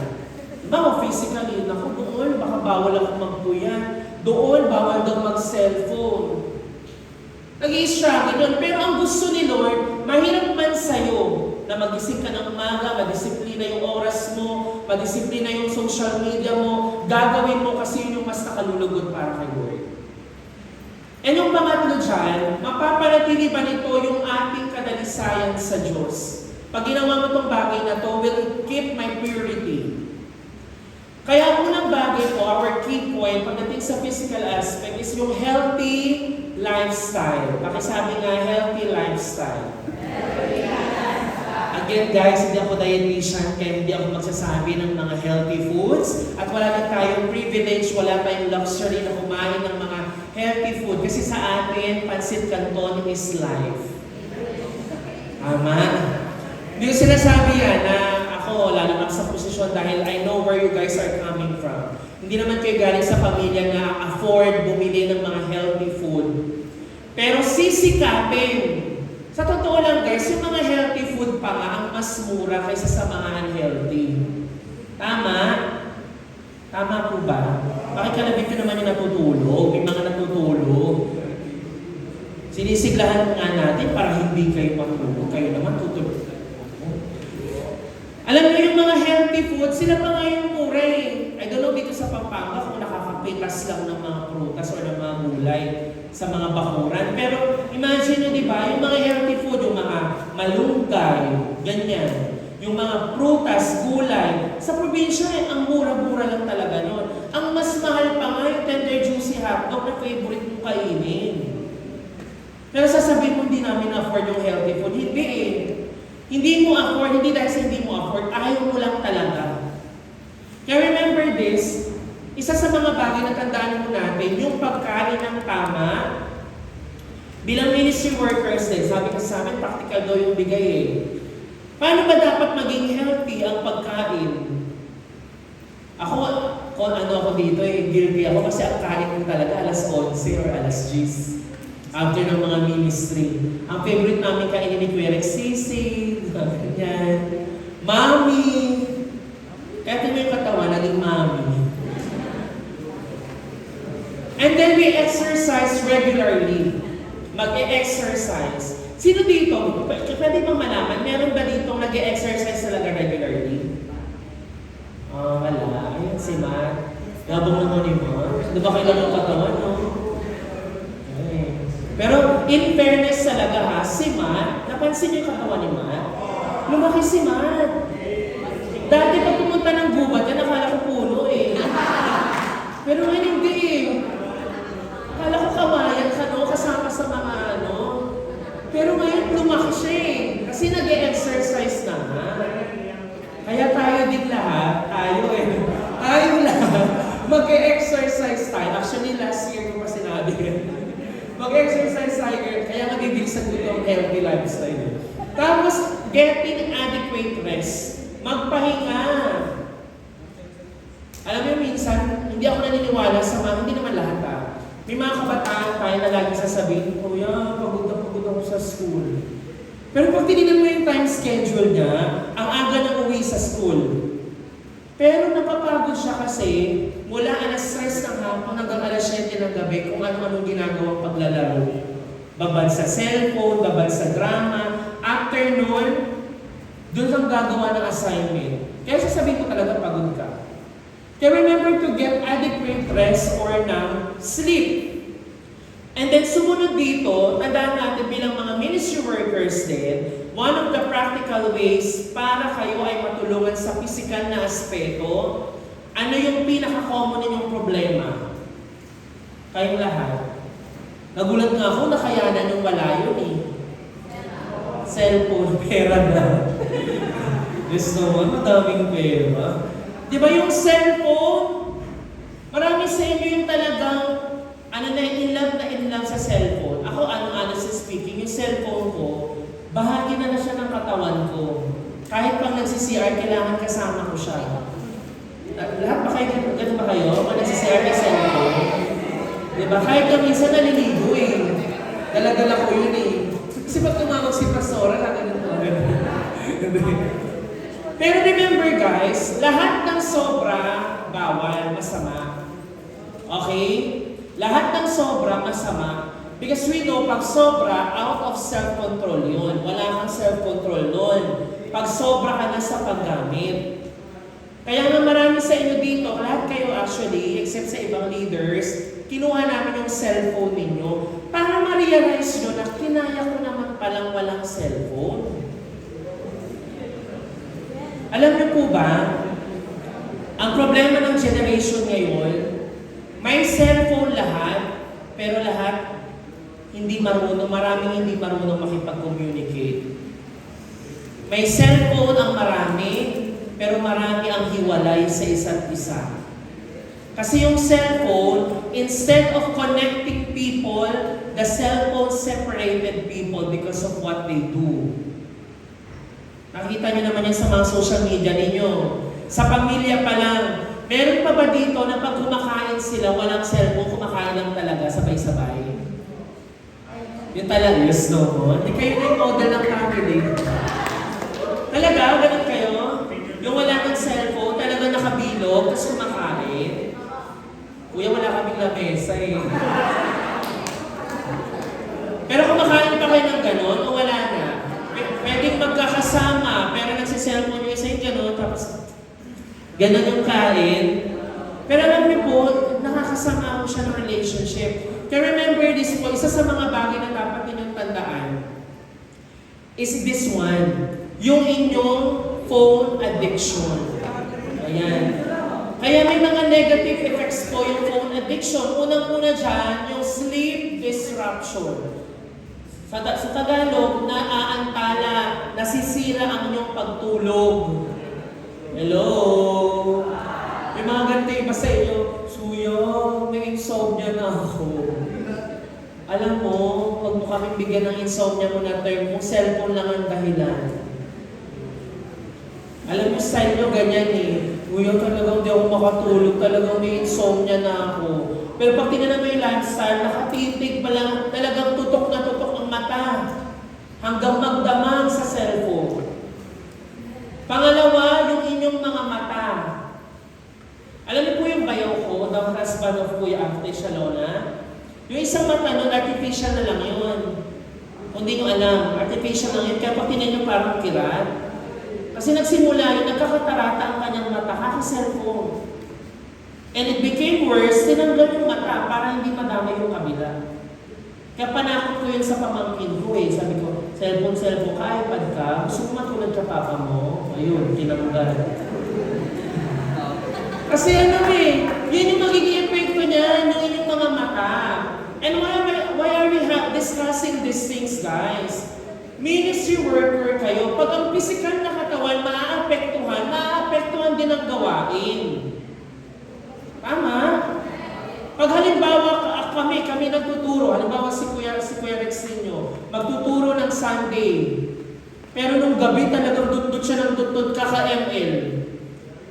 Diba o physically, naku doon, baka bawal ako magpuyan. Doon, bawal daw mag-cellphone. Nag-i-struggle yun. Pero ang gusto ni Lord, mahirap man sa'yo na magising ka ng umaga, madisiplina yung oras mo, madisiplina yung social media mo, gagawin mo kasi yun yung mas nakalulugod para kay Lord. And yung pangatlo dyan, mapapanatili ba nito yung ating kadalisayan sa Diyos? Pag ginawa mo itong bagay na to, will it keep my purity? Kaya unang bagay po, our key point, pagdating sa physical aspect, is yung healthy lifestyle. Pakisabi nga, healthy lifestyle. Again guys, hindi ako dietitian, kaya hindi ako magsasabi ng mga healthy foods. At wala na tayong privilege, wala tayong luxury na kumain ng mga healthy food. Kasi sa atin, pansit canton is life. Tama? Hindi ko sinasabi yan na ako, lalo na sa posisyon dahil I know where you guys are coming from. Hindi naman kayo galing sa pamilya na afford bumili ng mga healthy food. Pero sisikapin. Sa totoo lang guys, yung mga healthy food pa nga ang mas mura kaysa sa mga unhealthy. Tama? Tama po ba? Bakit kalabit ko naman yung natutulog? May mga natutulog. Sinisiglahan nga natin para hindi kayo matulog. Kayo naman tutulog. Alam niyo yung mga healthy food, sila pa nga yung mura eh. I don't know dito sa Pampanga kung nakakapitas lang ng mga prutas o ng mga gulay sa mga bakuran. Pero imagine nyo, di ba, yung mga healthy food, yung mga malunggay, ganyan. Yung mga prutas, gulay, sa probinsya eh, ang mura-mura lang talaga nun. Ang mas mahal pa nga yung tender juicy hotdog na favorite mong kainin. Pero sasabihin mo, hindi namin afford yung healthy food. Hindi eh. Hindi mo afford, hindi dahil sa hindi mo afford, ayaw mo lang talaga. Kaya remember this, isa sa mga bagay na tandaan mo natin, yung pagkain ng tama, bilang ministry workers din, sabi kasi sa amin, practical daw yung bigay eh. Paano ba dapat maging healthy ang pagkain? Ako, kung ano ako dito eh, guilty ako kasi ang kain ko talaga alas 11 or alas 10. After ng mga ministry. Ang favorite namin kainin ni Kuya Rex, sisig, ganyan. Mami! Kaya ito yung katawan, naging mami. And then we exercise regularly. Mag-e-exercise. Sino dito? Pwede bang malaman? Meron ba dito nag-e-exercise talaga regularly? Wala. Ayun si Matt. Gabong mo ni Matt. Di ba kailan yung katawan, no? Pero in fairness talaga ha, si Matt, napansin niyo yung katawan ni Matt? Lumaki si Matt. Dati pag pumunta ng gubat, yan akala ko puno eh. Pero ngayon hindi eh. Akala ko kawayan ka no, kasama sa mga ano. Pero ngayon lumaki siya eh. Kasi nag-e-exercise na ha. Kaya tayo din lahat, tayo lahat, mag-e-exercise tayo. Actually last year ko pa sinabi. Mag-exercise tayo, kaya magiging sagot ang healthy lifestyle. Tapos, getting adequate rest. Magpahinga. Alam mo minsan, hindi ako naniniwala sa mga, hindi naman lahat ha. May mga kabataan tayo na lagi sasabihin, Kuya, pagod ako sa school. Pero pag tinignan mo yung time schedule niya, ang aga na uwi sa school. Pero napapagod siya kasi mula alas 3 ng hapon hanggang alas 7 ng gabi kung ano-anong ginagawang paglalaro. Babad sa cellphone, babad sa drama. After nun, doon kang gagawa ng assignment. Kaya sasabihin ko talaga pagod ka. Kaya remember to get adequate rest or na sleep. And then sumunod dito, tandaan natin bilang mga ministry workers din, one of the practical ways para kayo ay matulungan sa physical na aspeto, ano yung pinaka-common ninyong problema? Kayong lahat. Nagulat nga ako, nakayanan yung wala yun eh. Cellphone, pera na. Diyos naman, madaming pera. Di ba yung cellphone? Marami sa inyo yung talagang in love sa cellphone. Ako, honestly speaking, yung cellphone ko, bahagi na siya ng katawan ko. Kahit pang nagsi-CR, kailangan kasama ko siya. Lahat ba kayo, ganun ba kayo? Pag nagsi-CR may cellphone? Diba? Kahit na minsan naliligo eh. Dala-dala ko yun eh. Kasi pag tumawag si Pastora, nagano ko. Pero remember guys, lahat ng sobra, bawal, masama. Okay? Lahat ng sobra masama, Because we know, pag sobra, out of self-control yun. Wala kang self-control nun. Pag sobra ka na sa paggamit. Kaya nga marami sa inyo dito, lahat kayo actually, except sa ibang leaders, kinuha namin yung cellphone ninyo para ma-realize nyo na kinaya ko naman palang walang cellphone. Alam niyo po ba, ang problema ng generation ngayon, may cellphone lahat, pero lahat hindi marunong, maraming hindi marunong makipag-communicate. May cellphone ang marami, pero marami ang hiwalay sa isa't isa. Kasi yung cellphone, instead of connecting people, the cellphone separated people because of what they do. Nakita niyo naman yan sa mga social media ninyo. Sa pamilya pa lang, meron pa ba dito na pag kumakain sila, walang cellphone, kumakain lang talaga, sabay-sabay? Yun talaga, yes, no? Hindi kayo na yung model ng family. Talaga, ganun kayo? Yung wala ng cellphone, talaga nakabilog, tapos kumakain. Kuya, wala kaming lamesa eh. Pero kumakain pa kayo ng gano'n o wala na? Pwedeng magkakasama, pero nagsiselfone nyo isa yung gano'n, tapos gano'n yung kain. Pero alam niyo po, nakakasama mo siya ng relationship. Kaya remember this po, isa sa mga bagay na dapat ninyong tandaan is this one, yung inyong phone addiction. Ayan. Kaya may mga negative effects po yung phone addiction. Unang-una dyan, yung sleep disruption. Sa Tagalog, naaantala, nasisira ang inyong pagtulog. Hello? May mga ganito iba sa inyo, Suyo, may insomnia na ako. Alam mo, huwag mo kaming bigyan ng insomnia mo na term mo, cellphone lang ang dahilan. Alam mo, style nyo ganyan eh. Kuya, talagang di ako makatulog, talagang may insomnia na ako. Pero pag tinanong mo yung lifestyle, nakatitig pa lang, talagang tutok na tutok ang mata. Hanggang magdamag sa cellphone. Pangalawa, yung inyong mga mata. Alam niyo po yung bayaw ko, the husband of Kuya Ate Shalona? Yung isang mata nun, artificial na lang yun. Kung di nyo alam, artificial lang yun. Kaya pag tinan nyo parang kirat. Kasi nagsimula yun, nagkakatarata ang kanyang mata, kaka-cellphone. And it became worse, tinanggal yung mata para hindi madamay yung kabila. Kaya panakot ko yun sa pamangkin ko eh. Sabi ko, cellphone, ka, iPad ka, gusto mo matulad ka papa mo? Ayun, tinanggal. Kasi ano eh, yun yung magiging epekto niya, yung inyong mga mata. And why are we discussing these things, guys? Ministry worker kayo, pag ang physical na katawan maapektuhan din ang gawain. Tama? Pag halimbawa kami nagtuturo, halimbawa si Kuya Rex ninyo, magtuturo ng Sunday, pero nung gabi talagang dutdut siya ng dutdut kaka-ML.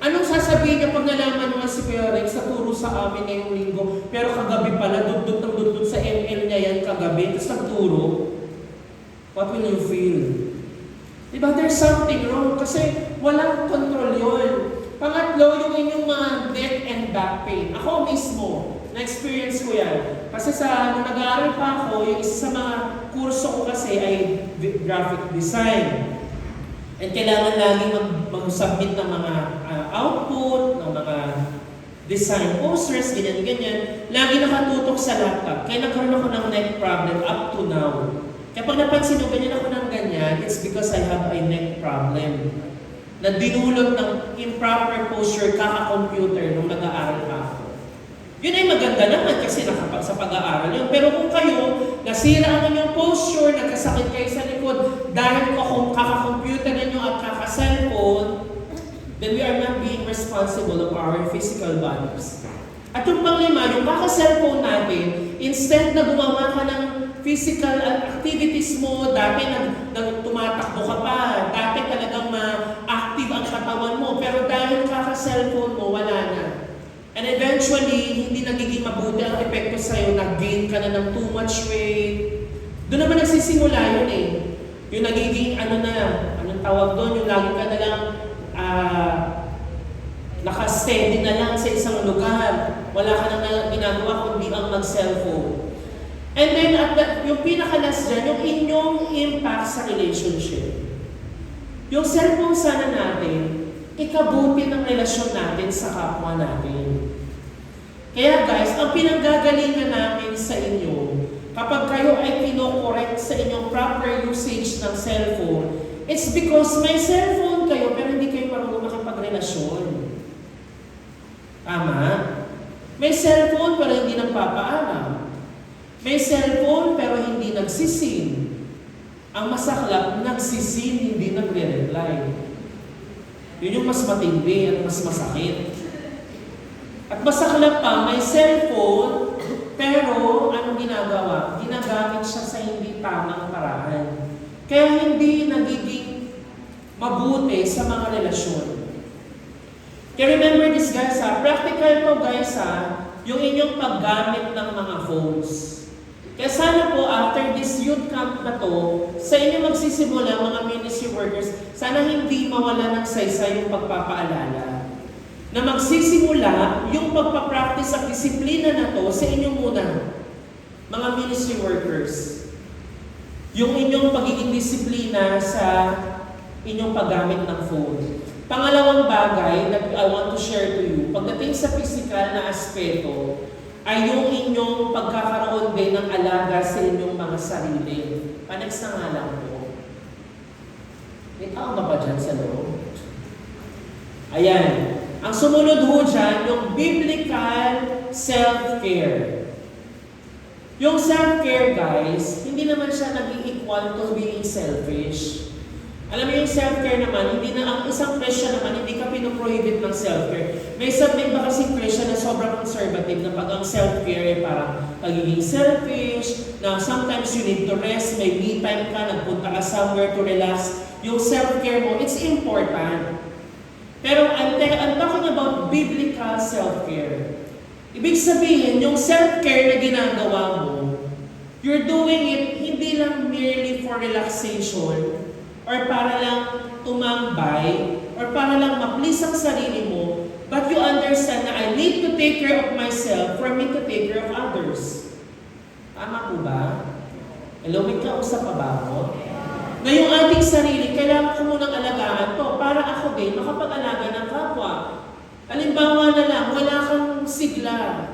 Anong sasabihin niya pag nalaman naman si Kuya Rex sa turo sa amin ngayong linggo, pero kagabi pala, dutdut sa ML niya yan kagabi, tapos nagturo? What will you feel? Diba, there's something wrong kasi walang control yun. Pangatlo, yung inyong mga neck and back pain. Ako mismo, na-experience ko yan. Kasi nung nag-aaral pa ako, yung isa sa mga kurso ko kasi ay graphic design. And kailangan lagi mag-submit ng mga output, ng mga design posters, ganyan-ganyan. Lagi nakatutok sa laptop. Kaya nagkaroon ako ng neck problem up to now. Kaya pag napansin mo, ganyan ako ng ganyan, it's because I have a neck problem. Na dinulot ng improper posture kaka-computer nung nag-aaral pa ako. Yun ay maganda naman kasi sa pag-aaral yun. Pero kung kayo, nasira ang inyong posture, nagkasakit kayo sa likod, dahil kung kaka-computer ninyo at kaka-cellphone, then we are not being responsible of our physical bodies. At yung panglima, yung kaka-cellphone natin, instead na gumawa ka ng physical activities mo, dati tumatakbo ka pa, dati talagang active ang katawan mo, pero dahil kaka-cellphone mo, wala na. And eventually, hindi nagiging mabuti ang epekto sa'yo, nag-gain ka na ng too much weight. Doon naman nagsisimula yun eh. Yung nagiging, anong tawag doon, yung lagi ka na lang, naka-steady na lang sa isang lugar. Wala ka na ginagawa kundi ang mag-cellphone. And then, yung pinakalas dyan, yung inyong impact sa relationship. Yung cellphone sana natin, ikabuti ng relasyon natin sa kapwa natin. Kaya guys, ang pinanggagalingan namin sa inyo, kapag kayo ay kinokorek sa inyong proper usage ng cellphone, it's because may cellphone kayo pero hindi kayo marunong makipagrelasyon. Tama? May cellphone pero hindi nagpapaalam. May cellphone pero hindi nagsisin. Ang masaklap, nagsisin, hindi nagre-reply. Yun yung mas matindi at mas masakit. At masaklap pa, may cellphone pero anong ginagawa? Ginagamit siya sa hindi tamang paraan. Kaya hindi nagiging mabuti sa mga relasyon. Kaya remember this guys ha, practical to guys ha, yung inyong paggamit ng mga phones. Kaya sana po after this youth camp na to, sa inyo magsisimula mga ministry workers, sana hindi mawala ng saysay yung pagpapaalala. Na magsisimula yung pagpapractice at disiplina na to sa inyo muna, mga ministry workers. Yung inyong pagiging disiplina sa inyong paggamit ng phone. Pangalawang bagay na I want to share to you, pagdating sa physical na aspeto, ay yung inyong pagkakaroon din ng alaga sa inyong mga sarili. Next na nga lang po. May tao na ba dyan sa loob? Ayan. Ang sumunod ho dyan, yung biblical self-care. Yung self-care, guys, hindi naman siya nag-i-equal to being selfish. Alam mo yung self-care naman, hindi na ang isang Christian naman, hindi ka pinoprohibit ng self-care. May iba kasing Christian na sobrang conservative na pag ang self-care ay parang pagiging selfish, na sometimes you need to rest, may me time ka, nagpunta ka somewhere to relax. Yung self-care mo, it's important. Pero I'm talking about biblical self-care. Ibig sabihin, yung self-care na ginagawa mo, you're doing it hindi lang merely for relaxation, or para lang tumambay, or para lang ma-please ang sarili mo, but you understand na I need to take care of myself for me to take care of others. Tama po ba? Hello, may kausap pa ba ako? Na yung ating sarili, kailangan ko munang alagaan to para ako din makapag-alaga ng kapwa. Halimbawa na lang, wala kang sigla.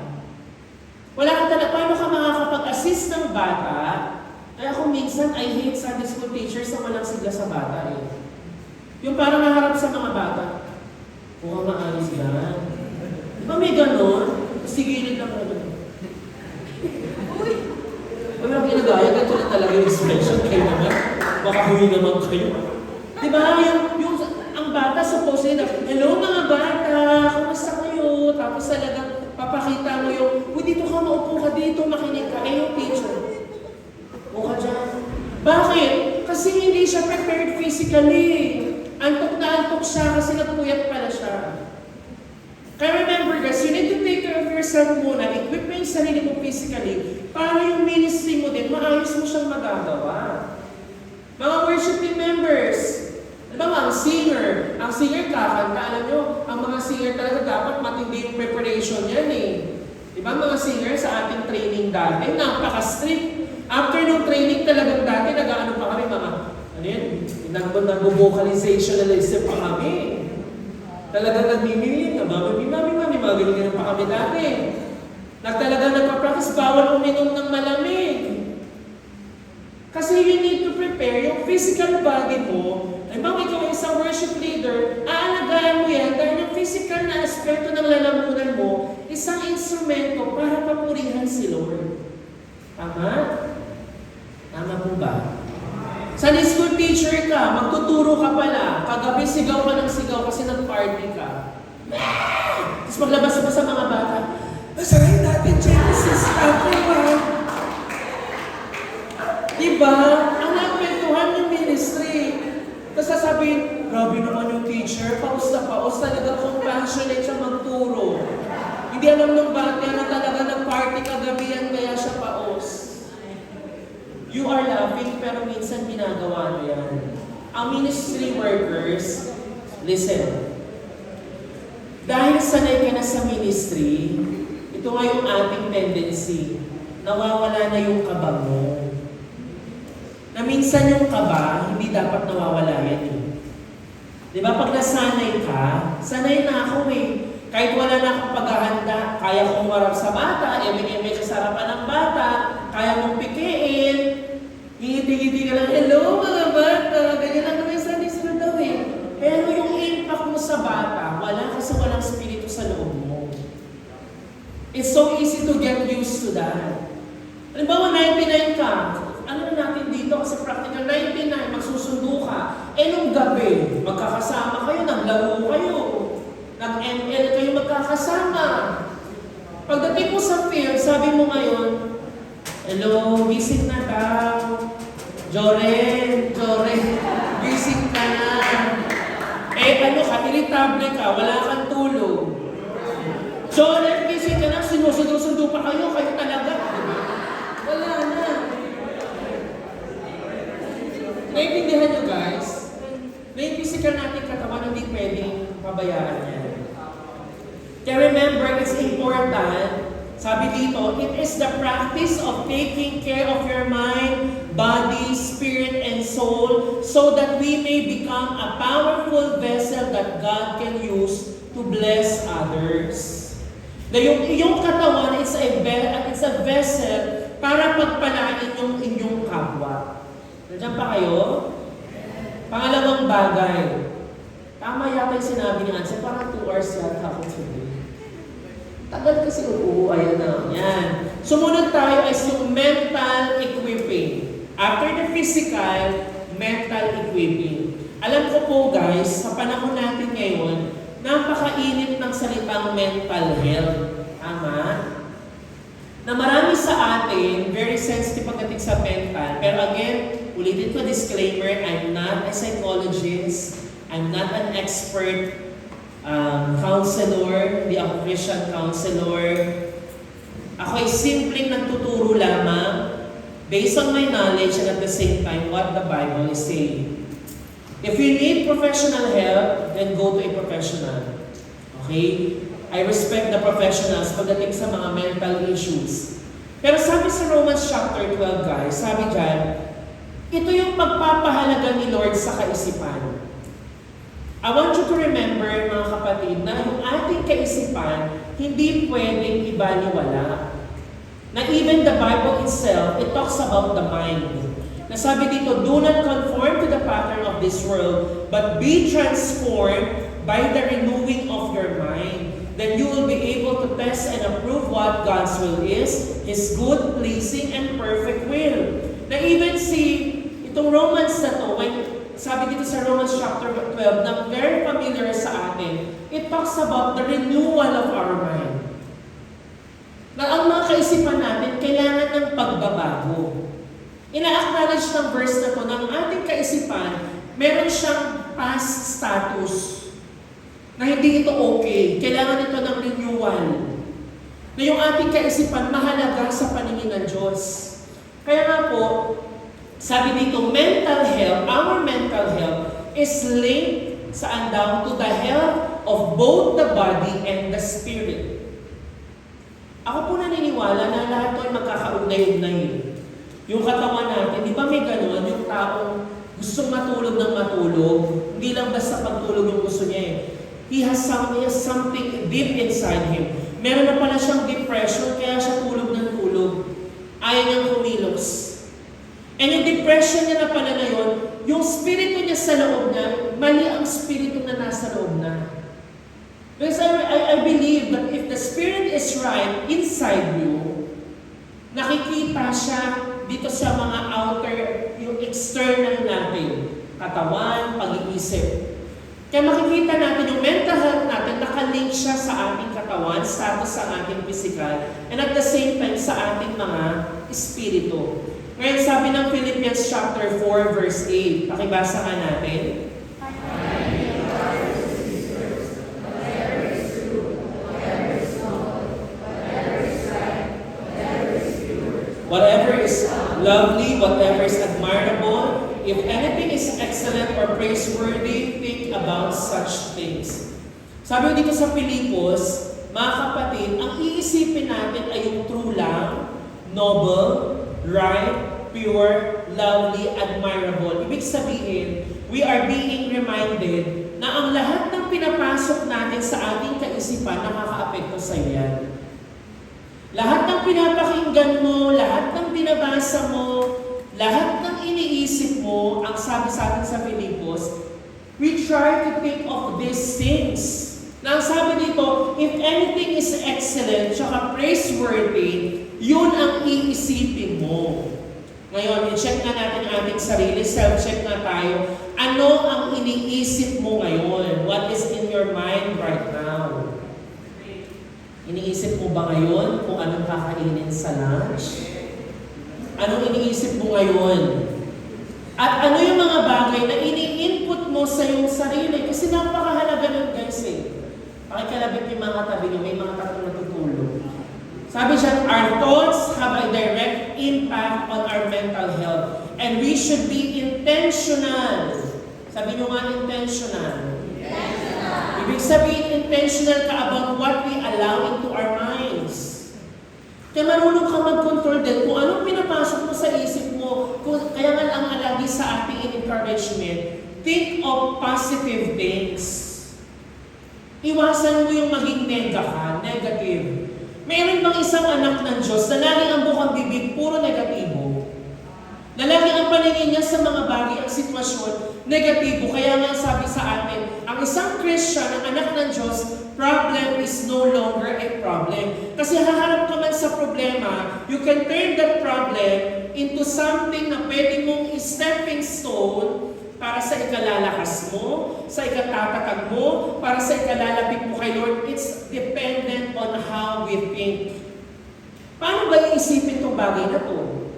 Wala ka talaga, paano ka makakapag-assist ng bata? Kaya ako minsan, I hate Sunday school teachers na walang sigla sa bata eh. Yung parang naharap sa mga bata, mukhang maalis yan. Di ba may ganon? Sigilid lang na doon. Uy! Wala kang ginagaya, ganito na talaga yung expression. Kayo naman, baka huwi naman kayo. Di ba? Ang bata supposedly na, hello mga bata, kumusta kayo? Tapos talagang papakita mo yung, uy, dito ka, maupo ka dito, makinig ka. Eh, yung teacher. Mukha dyan. Bakit? Kasi hindi siya prepared physically. Antok na antok siya kasi nagpuyat pala siya. Kaya remember guys, you need to take care of yourself muna. Equip mo yung sarili mo physically para yung ministry mo din, maayos mo siyang magagawa. Mga worship team members, alam mo, ang singer kakanta, alam nyo, ang mga singer talaga dapat matindi yung preparation yan eh. Diba mga singer sa ating training dati, napaka-strict. After nung training talagang dati, nag-ano pa kami mga, ano yun, nag-vocalization na lesson pa kami. Talagang nagmimili, mami, mga ganyan pa kami dati. Talagang nagpa-practice, bawal uminom ng malamig. Kasi you need to prepare yung physical body mo. Ay bang ikaw ay isang worship leader, aalagaan mo yan dahil yung physical na aspekto ng lalamunan mo, isang instrumento para papurihan si Lord. Tama? Tama po ba? Sunday school teacher ka, magtuturo ka pala, kagabi sigaw ka ng sigaw kasi nag-party ka. Tapos maglabas mo sa mga bata, basahin natin Genesis chapter 1. Diba? Ang nagkwentuhan yung ministry. Tapos sasabihin, grabe naman yung teacher, paus na paus, talagang compassionate siya magturo. Hindi alam ng bata na talaga nag-party kagabi yan, kaya siya paus. You are laughing, pero minsan ginagawa mo yan. Ang ministry workers, listen. Dahil sanay ka na sa ministry, ito nga yung ating tendency. nawawala na yung kaba mo. Na minsan yung kaba, hindi dapat nawawala yan eh. Di ba? Pag nasanay ka, sanay na ako eh. Kahit wala na akong paghahanda, kaya kong umarap sa bata, eme-eme ka sa harapan ng bata, kaya mong pikiin, ngiti-ngiti ka lang, hello mga bata, ganyan lang naman sa nisro daw eh. Pero yung impact mo sa bata, wala kasi walang spirito sa loob mo. It's so easy to get used to that. Halimbawa, 99 ka, ano na natin dito kasi practical 99, magsusundo ka. Eh nung gabi, magkakasama kayo, naglaro kayo, nag-ML kayo magkakasama. Pagdating mo sa field, sabi mo ngayon, hello, gising na daw. Joren, gising ka na. Eh ano ka, irritable ka, wala kang tulog. Joren, gising ka na, sinusundo-sundo pa kayo talaga. Wala na. Naiintindihan nyo guys, na yung physical natin katawan hindi pwedeng pabayaan yan. Kaya remember, it's important, sabi dito, it is the practice of taking care of your mind, body, spirit, and soul so that we may become a powerful vessel that God can use to bless others. Na yung iyong katawan is a vessel para pagpalain yung inyong kapwa. Nandiyan pa kayo? Pangalawang bagay. Tama yata yung sinabi ni Ansel, parang 2 hours yata ako today. Tagal kasi ayan na. Yan. Sumunod tayo ay yung mental equipping. After the physical, mental equipping. Alam ko po guys, sa panahon natin ngayon, napakainit ng salitang mental health. Tama? Na marami sa atin, very sensitive pagdating sa mental. Pero again, ulitin ko disclaimer, I'm not a psychologist, I'm not an expert counselor, hindi ako Christian counselor. Ako ay simpleng nagtuturo lamang based on my knowledge and at the same time what the Bible is saying. If you need professional help, then go to a professional. Okay? I respect the professionals pagdating sa mga mental issues. Pero sabi sa Romans chapter 12 guys, sabi dyan, ito yung pagpapahalaga ni Lord sa kaisipan. I want you to remember, mga kapatid, na yung ating kaisipan, hindi pwedeng ibaliwala. Na even the Bible itself, it talks about the mind. Nasabi dito, do not conform to the pattern of this world, but be transformed by the renewing of your mind. Then you will be able to test and approve what God's will is, His good, pleasing, and perfect will. Na even itong Romans na to, when sabi dito sa Romans chapter 12, na very familiar sa atin, it talks about the renewal of our mind. Na ang mga kaisipan natin, kailangan ng pagbabago. Ina-acknowledge ng verse na to, na ang ating kaisipan, meron siyang past status, na hindi ito okay. Kailangan ito ng renewal. Na yung ating kaisipan, mahalaga sa paningin ng Diyos. Kaya nga po, sabi dito, mental health, our mental health is linked saan daw to the health of both the body and the spirit. Ako po naniniwala na lahat ito ay magkakaugnay-ugnay. Yung katawan natin, di ba may gano'n? Yung taong gustong matulog ng matulog, hindi lang basta pagtulog yung gusto niya eh. He has something deep inside him. Meron na pala siyang depression, kaya siya tulog ng tulog. Ayaw niyang kumilos. And yung depression niya na pala na yun, yung spirito niya sa loob niya, mali ang spirito na nasa loob na. Because I believe that if the spirit is right inside you, nakikita siya dito sa mga outer, yung external natin, katawan, pag-iisip. Kaya makikita natin yung mental health natin, nakalink siya sa ating katawan, status sa ating physical, and at the same time sa ating mga espiritu. Ngayon sabi ng Philippians chapter 4 verse 8, pakibasa nga natin. Whatever is lovely, whatever is admirable, if anything is excellent or praiseworthy, think about such things. Sabi dito sa Pilipos, mga kapatid, ang iisipin natin ay yung true lang, noble, right, pure, lovely, admirable. Ibig sabihin, we are being reminded na ang lahat ng pinapasok natin sa ating kaisipan nakakaapekto sa iyo yan. Lahat ng pinapakinggan mo, lahat ng binabasa mo, lahat ng iniisip mo, ang sabi sa atin sa Filipos, we try to think of these things. Na ang sabi dito, if anything is excellent, tsaka praiseworthy, yun ang iisipin mo. Ngayon, i-check na natin ang ating sarili, self-check na tayo. Ano ang iniisip mo ngayon? What is in your mind right now? Iniisip mo ba ngayon kung anong kakainin sa lunch? Anong iniisip mo ngayon? At ano yung mga bagay na ini-input mo sa iyong sarili? Kasi napakahalaga nun, guys eh. Pakikalabit yung mga katabi nyo, may mga tatlong natutulog. Sabi siya, our thoughts have a direct impact on our mental health. And we should be intentional. Sabi nyo nga, intentional. Ibig sabihin, intentional ka about what we allow into our minds. Kaya marunong ka mag-control din kung anong pinapasok mo sa isip mo. Kaya nga ang alagi sa ating encouragement, think of positive things. Iwasan mo yung maging negative. Mayroon bang isang anak ng Diyos na laging ang bukang bibig, puro negatibo? Na laging ang paningin niya sa mga bagay, ang sitwasyon, negatibo. Kaya nga sabi sa atin, ang isang Christian, ang anak ng Diyos, problem is no longer a problem. Kasi haharap ka man sa problema, you can turn that problem into something na pwede mong stepping stone para sa ikalalakas mo, sa ikatatakag mo, para sa ikalalapit mo kay Lord. It's dependent on how we think. Paano ba iisipin itong bagay na to?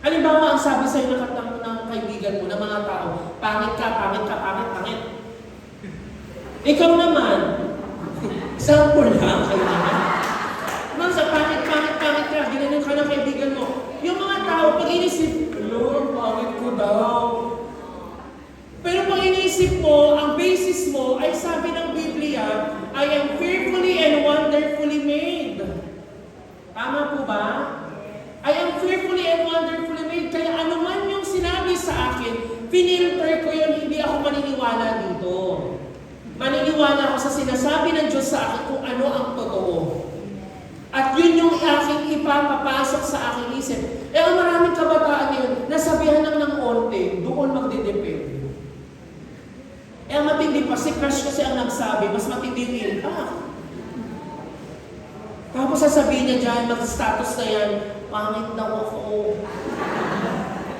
Halimbawa, ang sabi sa'yo ng kaibigan mo, ng mga tao, pangit ka, pangit. Ikaw naman, example lang, kaibigan. Nang sa pangit ka, ginanong ka ng kaibigan mo. Yung mga tao, pag inisip, Lord, pangit ko daw. Pero pag inisip mo, ang basis mo ay sabi ng Biblia, I am fearfully and wonderfully made. Tama po ba? I am fearfully and wonderfully made. Kaya ano man yung sinabi sa akin, pinilter ko yun, hindi ako maniniwala dito. Maniniwala ako sa sinasabi ng Diyos sa akin kung ano ang totoo. At yun yung aking ipapapasok sa aking isip. Ang maraming kabataan yun, nasabihan lang ng onte, doon magdidepende. Ang matindi pa, si crush kasi ang nagsabi, mas matindi yung impact. Tapos sasabihin niya dyan, mag-status na yan, pangit daw ako.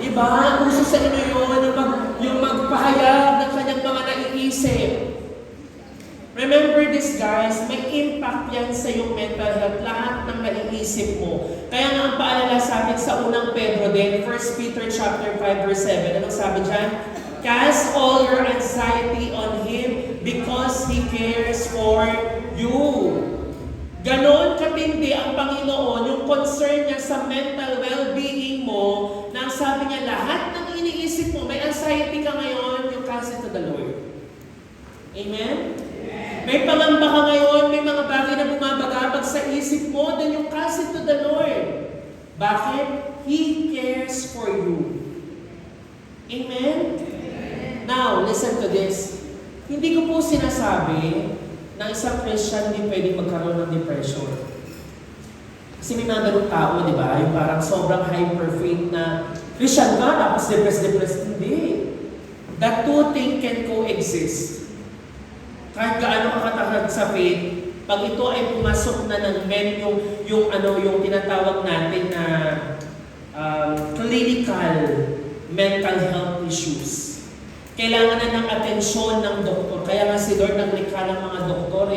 Diba? Uso sa inyo yun, yung magpahayag ng kanyang mga naiisip. Remember this guys, may impact yan sa iyong mental health, lahat ng naiisip mo. Kaya nga ang paalala sa atin sa unang Pedro din, 1 Peter chapter 5 verse 7, anong sabi dyan? Cast all your anxiety on Him because He cares for you. Ganon katindi ang Panginoon, yung concern niya sa mental well-being mo, na sabi niya lahat ng iniisip mo, may anxiety ka ngayon, you cast it to the Lord. Amen? May pangamba ka ngayon, may mga bagay na bumabagabag sa isip mo, then you cast it to the Lord. Bakit? He cares for you. Amen? Now, listen to this. Hindi ko po sinasabi na isang Christian hindi pwedeng magkaroon ng depression. Kasi may mga ganung tao, di ba? Yung parang sobrang hyper-faith na Christian ka, tapos depressed. Hindi. The two things can coexist. Kahit gaano ka katahag sa faith, pag ito ay pumasok na ng yung tinatawag natin na clinical mental health issues. Kailangan na ng atensyon ng doktor. Kaya nga si Lord naglikha ng mga doktor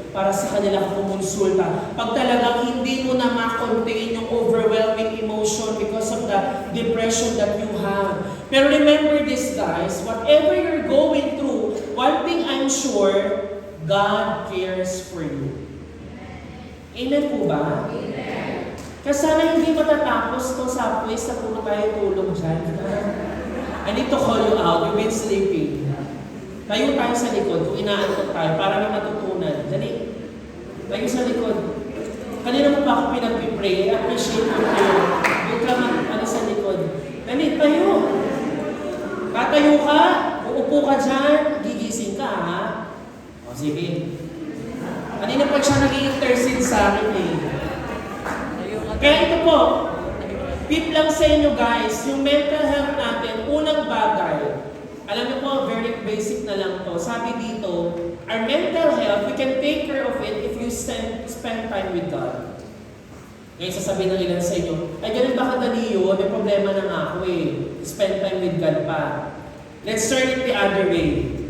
para sa kanila kumonsulta. Pag talagang hindi mo na ma-contain yung overwhelming emotion because of the depression that you have. Pero remember this guys, whatever you're going through, one thing I'm sure, God cares for you. Amen po ba? Amen. Kasi sana hindi matatapos to sa place na puro tayo tulog dyan. I need to call you out. You've been sleeping. Tayo tayo sa likod kung inaantok tayo para may matutunan. Dali. Tayo sa likod. Kanina mo pa ako pinag-pray, appreciate your prayer. Huwag ka ano sa likod. Dali, tayo. Tatayo ka, uupo ka dyan, gigising ka ha. O sige. Kanina pa siya nag-i-intercede sa akin eh. Kaya ito po, tip lang sa inyo guys, yung mental health natin, unang bagay, alam niyo po, very basic na lang to. Sabi dito, our mental health, we can take care of it if you spend time with God. Ngayon sasabihin ng ilan sa inyo, ay ganun ba kadali yun? May problema na nga ako eh. Spend time with God pa. Let's turn it the other way.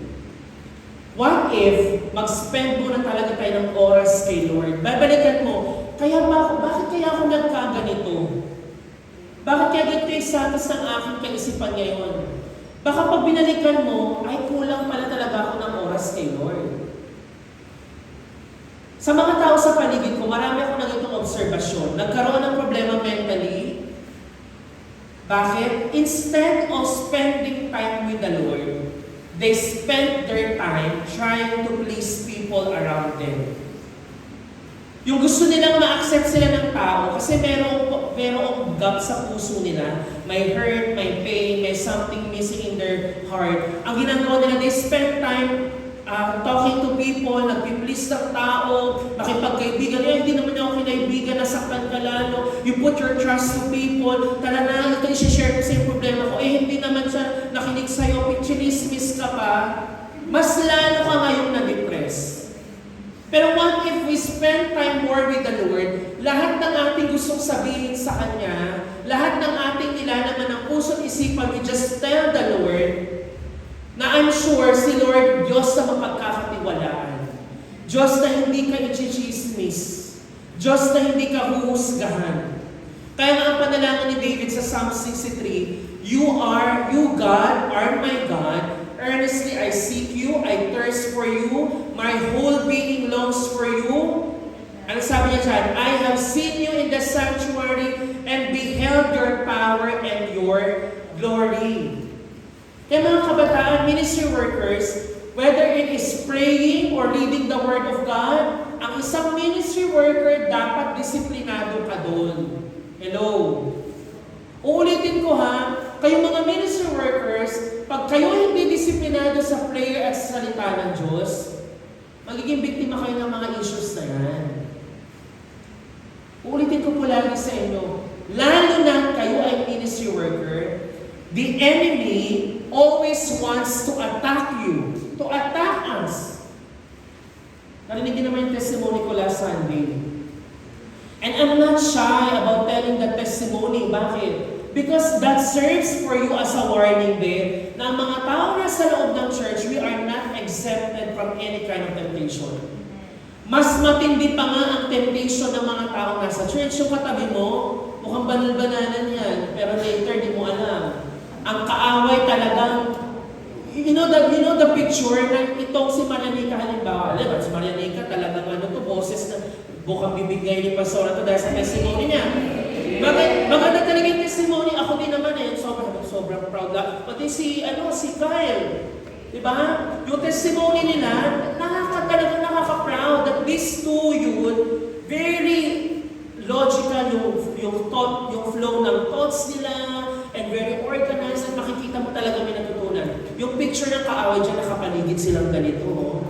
What if mag-spend muna talaga tayo ng oras kay Lord? Babalikan mo, bakit kaya ako nagkaganito? Bakit kaya ganito yung status ng aking kaisipan ngayon? Baka pag binalikan mo, ay kulang pala talaga ako ng oras kay Lord. Sa mga tao sa paligid ko, marami akong nagitong obserbasyon. Nagkaroon ng problema mentally. Bakit? Instead of spending time with the Lord, they spend their time trying to please people around them. Yung gusto nilang ma-accept sila ng tao kasi merong gap sa puso nila. May hurt, may pain, may something missing in their heart. Ang ginagawa nila, they spend time talking to people, nagpi-please ng tao, nakipagkaibigan. Hindi naman ako kinaibigan, nasaktan ka lalo. You put your trust to people. Tala na, ito i-share ko sa yung problema ko. Hindi naman siya nakinig sa'yo, chinismis ka pa. Mas lalo ka ngayong na-depress. Pero what if we spend time more with the Lord, lahat ng ating gustong sabihin sa Kanya, lahat ng ating nilalaman ng puso't isipan, we just tell the Lord, na I'm sure si Lord, Diyos na mapagkakatiwalaan. Diyos na hindi ka i-chismis. Diyos na hindi ka huhusgahan. Kaya nga ang panalangin ni David sa Psalm 63, You God, are my God. Earnestly I seek you, I thirst for you, my whole being longs for you. Ano sabi niya dyan? I have seen you in the sanctuary and beheld your power and your glory. Kaya mga kabataan, ministry workers, whether it is praying or reading the Word of God, ang isang ministry worker dapat disiplinado ka doon. Hello? Uulitin ko ha, kayong mga ministry workers, pag kayo hindi disiplinado sa prayer at sa salita ng Diyos, magiging biktima kayo ng mga issues na yan. Uulitin ko po lagi sa inyo, lalo na kayo ay ministry worker, the enemy always wants to attack you, to attack us. Narinig niyo naman yung testimony ko last Sunday. And I'm not shy about telling the testimony. Bakit? Because that serves for you as a warning din na ang mga tao na sa loob ng church, we are not exempted from any kind of temptation. Mas matindi pa nga ang temptation ng mga tao nasa church. Yung katabi mo, mukhang banal-bananan yan, pero later di mo alam. Ang kaaway talagang, you know the picture na itong si Marianica halimbawa, alam, si Marianica talagang boses na bukang bibigay ni Pastor ito dahil sa testimony niya. Maganda talaga yung testimony. Ako din naman sobrang proud lang. Pati si Kyle. Diba? Yung testimony nila, nakaka-proud that these two youth, very logical yung flow ng thoughts nila, and very organized, at makikita mo talaga may natutunan. Yung picture ng kaaway dyan, nakapaligid silang ganito. Oh.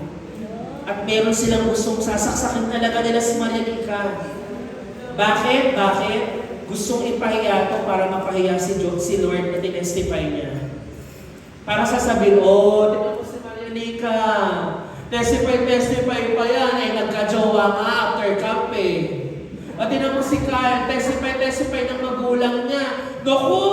At meron silang gustong sasaksakin talaga nila si Marianica. Bakit? Gustong ipahiya to para mapahiya si Lord na tinestify niya. Para sasabihin, tignan mo si Marianica. Testify pa yan. Nagka-jowa nga after camp At tignan mo si Kyle, testify ng magulang niya. Naku!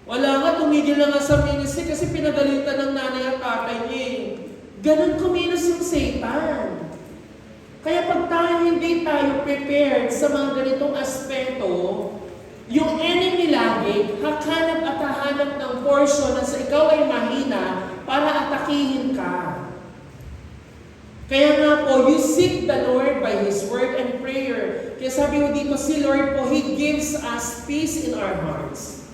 Wala nga, tumigil na nga sa ministry kasi pinagalitan ng nanay at tatay niya. Ganon kumilos yung Satan. Kaya pag hindi tayo prepared sa mga ganitong aspeto, yung enemy lagi, hahanap at hahanap ng portion na sa ikaw ay mahina para atakihin ka. Kaya nga po, you seek the Lord by His word and prayer. Kaya sabi mo dito, si Lord po, He gives us peace in our hearts.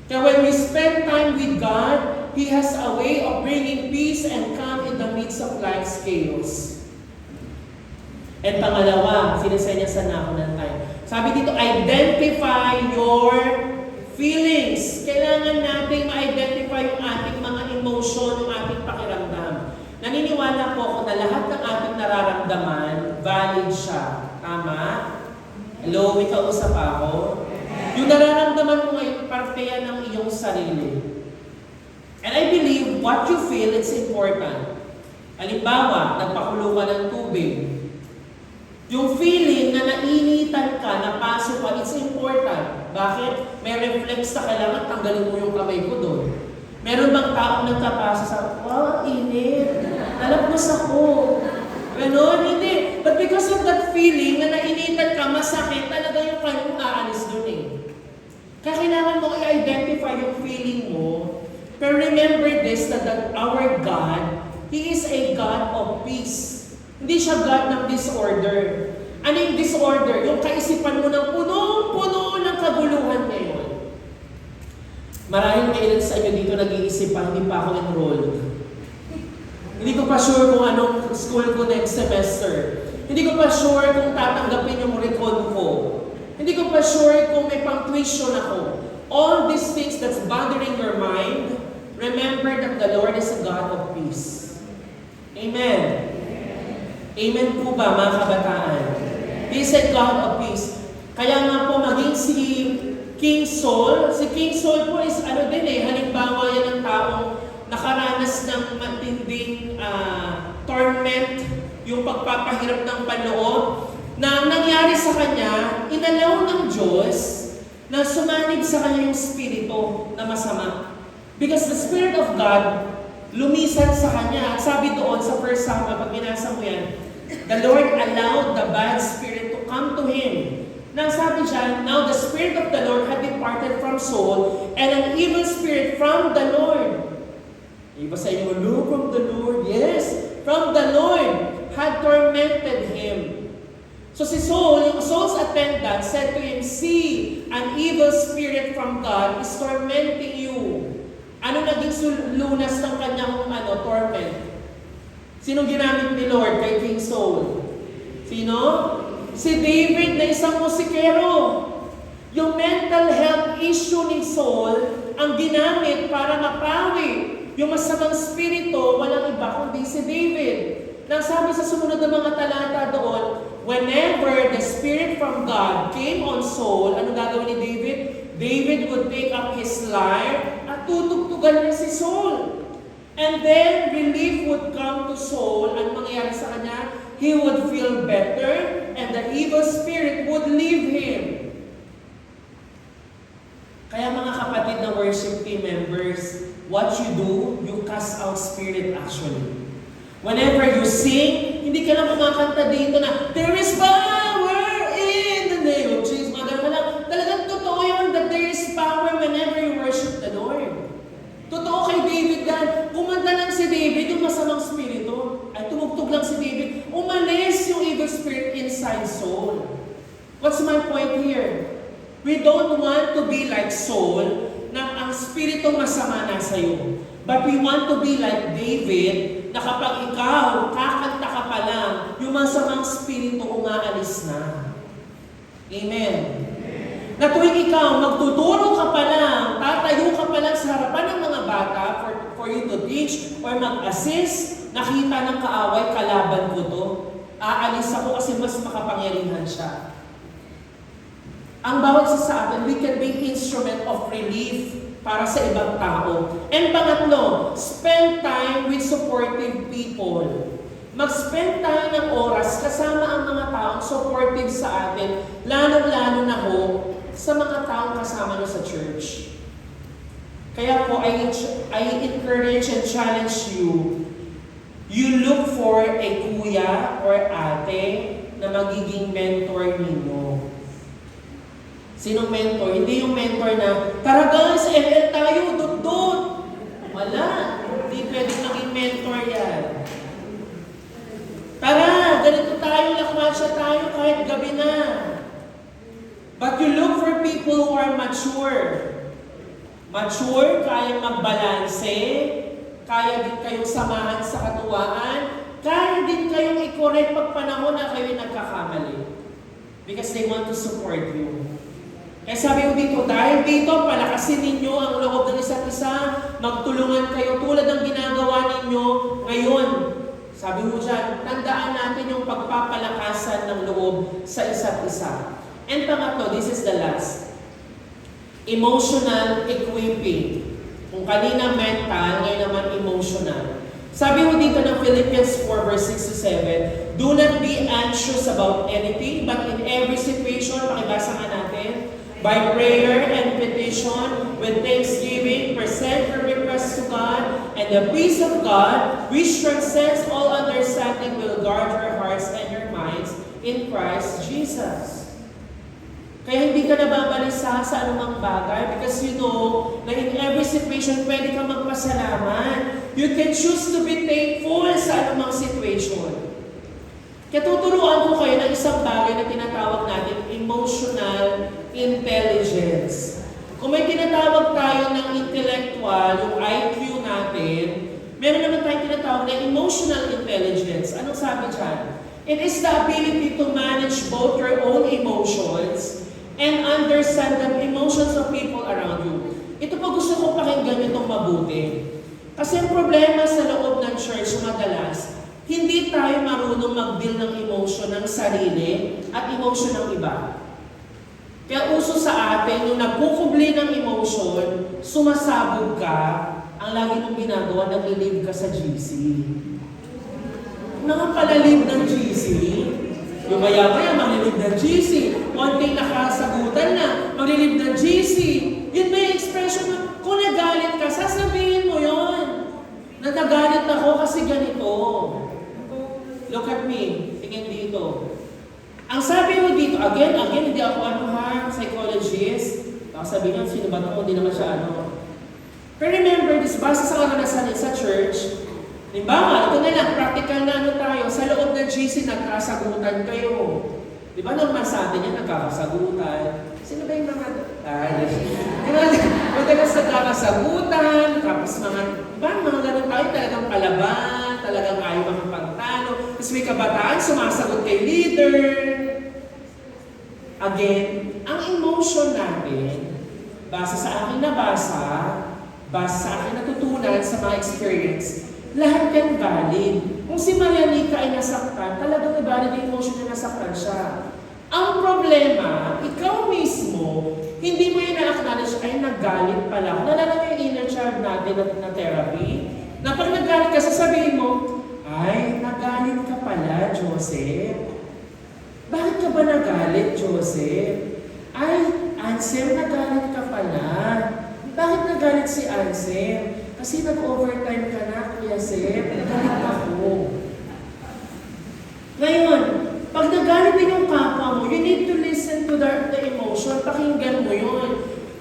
Kaya when we spend time with God, He has a way of bringing peace and calm in the midst of life's chaos. And pangalawa, sinasenyasan na ako ng time. Sabi dito, identify your feelings. Kailangan nating ma-identify yung ating mga emotion, yung ating pakiramdam. Naniniwala po ako na lahat ng ating nararamdaman, valid siya. Tama? Hello, may kausap ako? Yung nararamdaman mo ngayon, parte yan ng iyong sarili. And I believe what you feel, it's important. Halimbawa, nagpakulo ka ng tubig. Yung feeling na nainitan ka, napasok ka, it's important. Bakit? May reflex na kailangan tanggalin mo yung kamay ko doon. Meron bang taong nagkapasa sa, wow, init, nalagpas ako. Ganon, hindi. But because of that feeling na nainitan ka, masakit, talaga yung kanyang aalis doon eh. Kaya kailangan mo i-identify yung feeling mo. Pero remember this, that our God, He is a God of peace. Hindi siya God ng disorder. Ano yung disorder? Yung kaisipan mo ng puno-puno ng kaguluhan ngayon. Marahil kailan sa inyo dito nag-iisip pa, hindi pa ako enrolled. Hindi ko pa sure kung anong school ko next semester. Hindi ko pa sure kung tatanggapin yung recall ko. Hindi ko pa sure kung may pang-tuition ako. All these things that's bothering your mind, remember that the Lord is a God of peace. Amen. Amen po ba, mga kabataan? He is a God of peace. Kaya nga po, maging si King Saul po is ano din eh, halimbawa yan ng taong nakaranas ng matinding torment, yung pagpapahirap ng panloob, na nangyari sa kanya, inalaw ng Diyos na sumanib sa kanya yung spirito na masama. Because the Spirit of God lumisan sa kanya. At sabi doon sa 1 Samuel, pag binasa mo yan, the Lord allowed the bad spirit to come to him. Nang sabi siya, now the Spirit of the Lord had departed from Saul, and an evil spirit from the Lord. Iba sa inyo, no, from the Lord. Yes, from the Lord had tormented him. So si Saul, yung Saul's attendant, said to him, see, an evil spirit from God is tormenting you. Ano naging lunas ng kanyang torment? Sino ginamit ni Lord kay King Saul? Sino? Si David na isang musikero. Yung mental health issue ni Saul ang ginamit para mapawi yung masamang spirito, walang iba kundi si David. Nang sabi sa sumunod na mga talata doon, whenever the spirit from God came on Saul, ano gagawin ni David? David would take up his lyre at tutugtugan niya si Saul. And then relief would come to Saul. Ano mangyayari sa kanya? He would feel better and the evil spirit would leave him. Kaya mga kapatid na worship team members, what you do, you cast out spirit actually. Whenever you sing, hindi ka lang kumakanta dito na, there is power in the name of Jesus. Maganda lang. Talagang totoo yun that there is power whenever you worship the Lord. Totoo kay David yan. Kumanta lang si David, yung masamang spirito. Ay, tumugtog lang si David. Umalis yung evil spirit inside Saul. What's my point here? We don't want to be like Saul, na ang spirito masama na sa'yo. But we want to be like David, na kapag ikaw, kakanta ka pa lang, yung masamang spirito umaalis na. Amen. Na tuwing ikaw, magtuturo ka pa lang, tatayo ka pa lang sa harapan ng mga bata for you to teach or mag-assist, nakita ng kaaway, kalaban ko to. Aalis ako kasi mas makapangyarihan siya. Ang bawat isa sa atin, we can be instrument of relief para sa ibang tao. And pangatlo, spend time with supportive people. Mag-spend tayo ng oras kasama ang mga taong supportive sa atin, lalo-lalo na ho sa mga taong kasama nyo sa church. Kaya po, I encourage and challenge you, you look for a kuya or ate na magiging mentor ninyo. Sinong mentor? Hindi yung mentor na, tara guys, ML tayo, dot-dot. Wala. Hindi pwedeng maging mentor yan. Tara, ganito tayo, lakmasya tayo kahit gabi na. But you look for people who are mature. Mature, kaya magbalanse, kaya din kayong samahan sa katuwaan, kaya din kayong i-correct pag panahon na kayo nagkakamali. Because they want to support you. Kaya sabi ko dito, dahil dito, palakasin ninyo ang loob ng isa't isa, magtulungan kayo tulad ng ginagawa ninyo ngayon. Sabi mo dyan, tandaan natin yung pagpapalakasan ng loob sa isa't isa. And pangatlo, this is the last. Emotional equipping. Kung kanina mental, ngayon naman emotional. Sabi mo dito ng Philippians 4 verse 6 to 7, do not be anxious about anything, but in every situation, pakibasa nga natin, by prayer and petition, with thanksgiving, present your requests to God, and the peace of God, which transcends all understanding, will guard your hearts and your minds in Christ Jesus. Kaya hindi ka nababalisa sa anumang bagay because you know na in every situation pwede ka magpasalamat. You can choose to be thankful sa anumang situation. Kaya tuturuan ko kayo ng isang bagay na tinatawag natin emotional intelligence. Kung may tinatawag tayo ng intellectual, yung IQ natin, meron naman tayong tinatawag na emotional intelligence. Anong sabi dyan? It is the ability to manage both your own emotions and understand the emotions of people around you. Ito po gusto ko pakinggan itong mabuti. Kasi ang problema sa loob ng church madalas, hindi tayo marunong mag-deal ng emotion ng sarili at emotion ng iba. Kaya uso sa atin, yung nagkukubli ng emotion, sumasabog ka, ang lagi mong ginagawa, nag-live ka sa GC. Nakapalalive ng GC, yung maya-maya, maglilib ng GC. Konting nakasagutan na, maglilib ng GC. Yun ba yung expression na, kung nagalit ka, sasabihin mo yon na nagalit ako kasi ganito. Look at me, tingin dito. Ang sabi mo dito, again, hindi ako psychologist. Baka sabihin niyo, sino ba ito? Hindi naman siya Pero remember this, base sa karanasan sa church, halimbawa, ito na lang, practical na tayo. Sa loob ng GC, nagkasagutan kayo. Di ba normal sa atin yan, nagkakasagutan? Sino ba yung mga... madalas nagkakasagutan, tapos mga ganun tayo, talagang kalaban, talagang ayaw makapagtalo. Tapos may kabataan, sumasagot kay leader. Again, ang emotion natin, base sa aking nabasa, base sa aking natutunan sa mga experience, lahat yan valid. Kung si Marianica ay nasaktan, talagang valid yung emotion na nasaktan siya. Ang problema, ikaw mismo, hindi mo yung na-acknowledge, ay naggalit pala. Nalala mo yung inner child natin na therapy? Na pag naggalit ka, sasabihin mo, ay, nagalit ka pala, Joseph. Bakit ka ba nagalit, Joseph? Ay, Ansel, nagalit ka pala. Bakit nagalit si Ansel? Kasi nag-overtime ka na, Kuya Seth. Nagalit ako. Ngayon, pag nagalit din yung kapwa mo, you need to listen to the emotion. Pakinggan mo yun.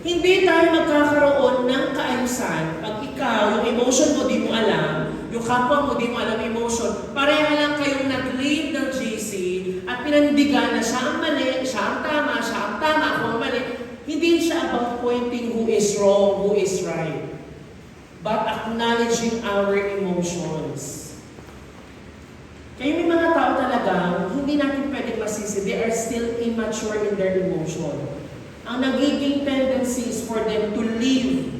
Hindi tayo magkakaroon ng kaayusan pag ikaw, yung emotion mo di mo alam, yung kapwa mo di mo alam emotion, pareha lang kayong nag-lead ng GC at pinandigan na siya ang mali, siya ang tama, ako ang mali. Hindi siya about pointing who is wrong, who is right, but acknowledging our emotions. Kaya may mga tao talagang hindi natin pwedeng masisi. They are still immature in their emotion. Ang nagiging tendency is for them to leave,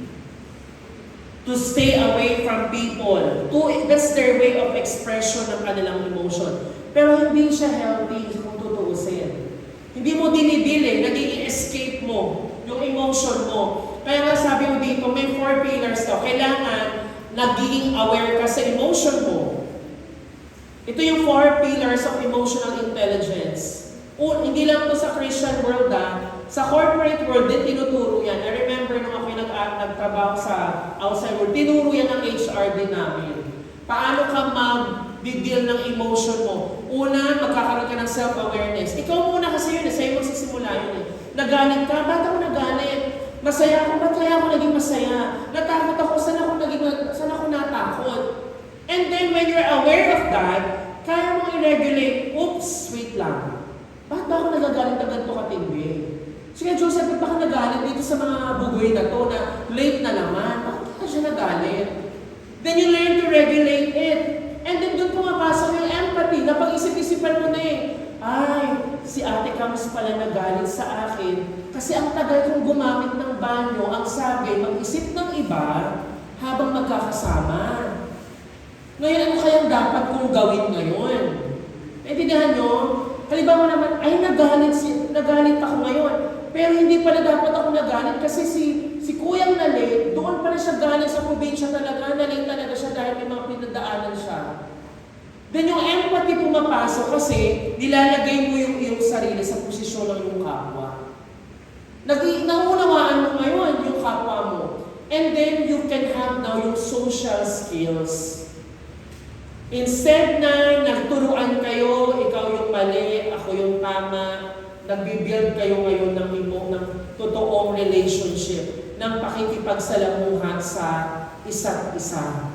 to stay away from people. That's their way of expression ng kanilang emotion. Pero hindi siya healthy kung tutuusin. Hindi mo dinidiling, nagiging escape mo yung emotion mo. Kaya nga sabi mo dito, may 4 pillars to. Kailangan nagiging aware ka sa emotion mo. Ito yung 4 pillars of emotional intelligence. Hindi lang to sa Christian world sa corporate world din tinuturo yan. I remember nung ako nagtrabaho sa outside world, tinuro yan ng HR din namin. Paano ka mag-deal ng emotion mo? Una, magkakaroon ka ng self-awareness. Ikaw muna kasi yun, sa'yo magsisimula yun eh. Nagalit ka, ba't ako nagalit? Masaya ako, ba't kaya ako naging masaya? Natakot ako, saan ako natakot? And then when you're aware of that, kaya mong i-regulate, oops, wait lang. Bakit ba ako nagagalit na ganito katindi? Sige, Joseph, ba't baka nagalit dito sa mga bugoy na to na late na naman? Bakit ka siya nagalit? Then you learn to regulate it. And then doon pumapasok dati, napag-isip-isipan mo na eh. Ay, si Ate Kams pala nagalit sa akin kasi ang tagal kong gumamit ng banyo, ang sabi, mag-isip ng iba habang magkakasama. Ngayon, ano kayang dapat kong gawin ngayon? Naintindihan nyo? Halimbawa naman, ay nagalit ako ngayon. Pero hindi pala dapat ako nagalit kasi si Kuyang Nali, doon pala siya galing sa probinsya talaga, nalate talaga siya dahil may mga pinagdaanan siya. Then yung empathy pumapasok kasi nilalagay mo yung iyong sarili sa posisyon ng iyong kapwa. Naunawaan mo ngayon yung kapwa mo. And then you can have now yung social skills. Instead na nagturuan kayo, ikaw yung mali, ako yung tama, nagbibuild kayo ngayon ng totoong relationship, ng pakikipagsalamuhan sa isa't isa.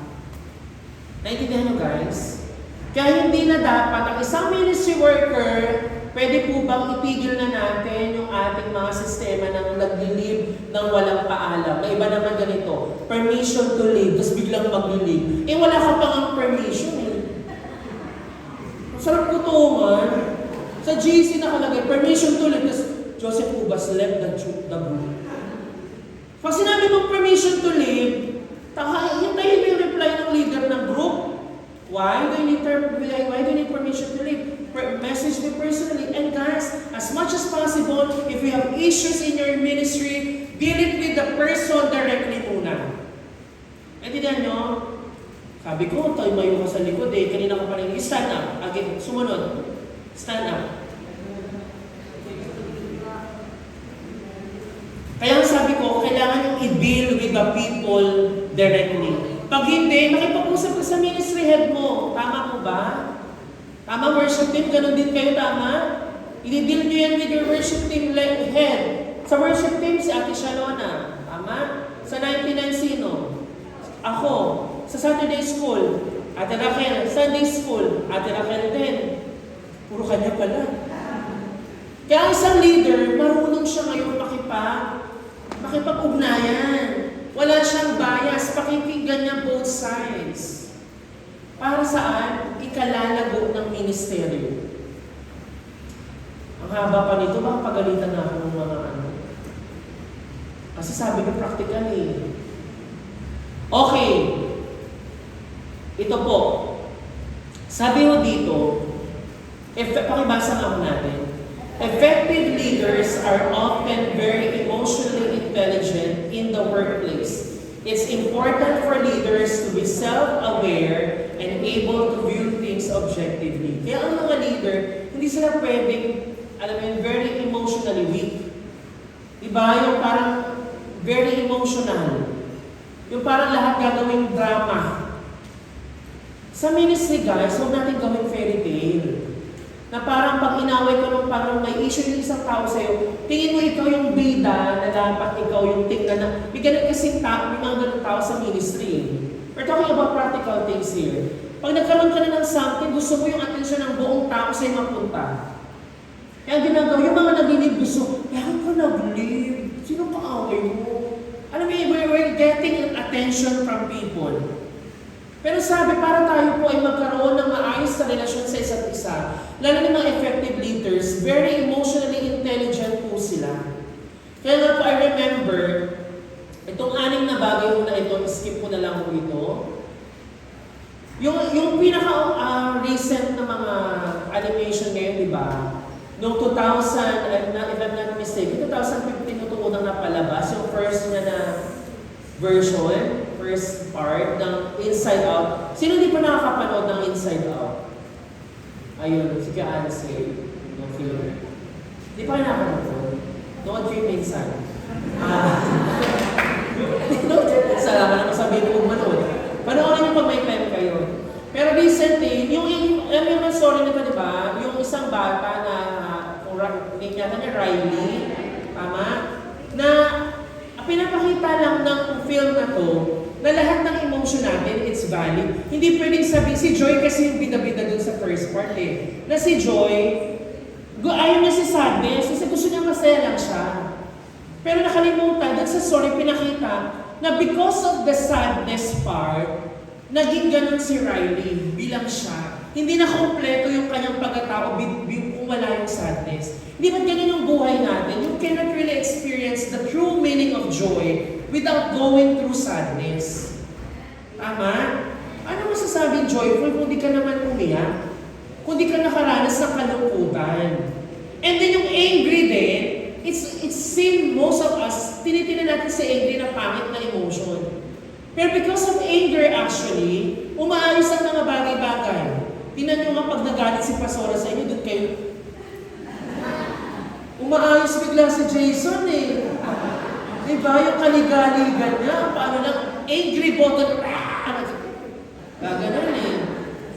Naintindihan nyo guys? Kaya hindi na dapat ang isang ministry worker, pwede po bang itigil na natin yung ating mga sistema ng nag-leave ng walang paalam? Na iba naman ganito, permission to leave, tapos biglang mag-leave. Eh wala ka pang ang permission eh. Sarap kutungan. Sa GC nakalagay, permission to leave, tapos Joseph Ubas left the group. Pag sinabi mong permission to leave, hintayin mo yung reply ng leader ng group. Why do you need permission to leave? Message me personally. And guys, as much as possible, if you have issues in your ministry, deal it with the person directly muna. Naintindihan nyo? Sabi ko, tayo mayo ka sa likod eh. Kanina ko pa rin, stand up. Again, sumunod. Stand up. Kaya sabi ko, kailangan yung i-deal with the people directly. Pag hindi, makipag-usap ka sa ministry head mo. Tama mo ba? Tama worship team, ganun din kayo, tama? I-deal nyo yan with your worship team head. Sa worship team, si Ate Shalona. Tama? Sa 99 sino? Ako. Sa Saturday school, Ate Raquel. Sunday school, Ate Raquel din. Puro kanya pala. Kaya ang isang leader, marunong siya ngayon makipag-ugnayan. Wala siyang bias, pakikinggan niya both sides. Para saan? Ikalalago ng ministeryo. Ang haba pa nito, baka pagalitan na ako ng mga ano. Kasi sabi ko practically. Okay. Ito po. Sabi mo dito, pakibasa lang natin. Effective leaders are often very emotionally intelligent in the workplace. It's important for leaders to be self-aware and able to view things objectively. Kaya ang mga leader, hindi sila pwedeng, very emotionally weak. Diba? Yung parang very emotional. Yung parang lahat gagawing drama. Sa ministry guys, huwag natin gawing fairy tale. Na parang pag inaway ko nung parang may issue yung isang tao sa'yo, tingin mo ikaw yung bida na dapat ikaw yung tingnan na may ganun kasing tao, may mga ganun tao sa ministry. We're talking about practical things here. Pag nagkaroon ka na ng something, gusto mo yung atensyon ng buong tao sa'yo mapunta. Kaya ginagawa, yung mga nag-leave gusto, bakit ko nag-leave? Sino pa-away mo? Alam mo, we're getting attention from people. Pero sabi, para tayo po ay magkaroon ng maayos na relasyon sa isa't isa, lalo ng mga effective leaders, very emotionally intelligent po sila. Kaya nga po, I remember, itong 6 na bagay na ito, skip ko na lang po ito. Yung pinaka-recent na mga animation ngayon, di ba? Noong 2000, if I'm not mistaken, 2015 ito unang napalabas, yung first niya na version, first part ng Inside Out. Sino di pa nakakapanood ng Inside Out? Ayun, si Ka-Ansel, yung film. Di pa kayo nakakapanood? Nood kayo minsan. Nood kayo minsan, alam naman sabihin ko manood. Panoorin niyo pag may time kayo. Pero recently, yung story nito, di ba? Yung isang bata na, name niya Riley, tama? Na pinapakita lang ng film na to, na lahat ng emotion natin, it's valid. Hindi pwedeng sabihin, si Joy kasi yung bida-bida dun sa first part eh. Na si Joy, ayaw niya si sadness, kasi gusto niya masaya lang siya. Pero nakalimutan, dun sa story pinakita, na because of the sadness part, Naging ganun si Riley bilang siya. Hindi na kumpleto yung kanyang pagkatao kung wala yung sadness. Hindi ba ganun yung buhay natin? You cannot really experience the true meaning of joy without going through sadness. Tama? Ano masasabing joyful kung di ka naman umiyak? Kung di ka nakaranas ng kalungkutan? And then yung angry din, it's seen most of us, tinitingnan natin si angry na pangit na emotion. Pero because of anger actually, umaayos ang mga bagay-bagay. Tingnan nyo nga pag nagalit si Pastora sa inyo, doon kayo. Umaayos bigla si Jason eh. Diba? Yung kaligaligan niya, paano lang, angry button, gaganon eh.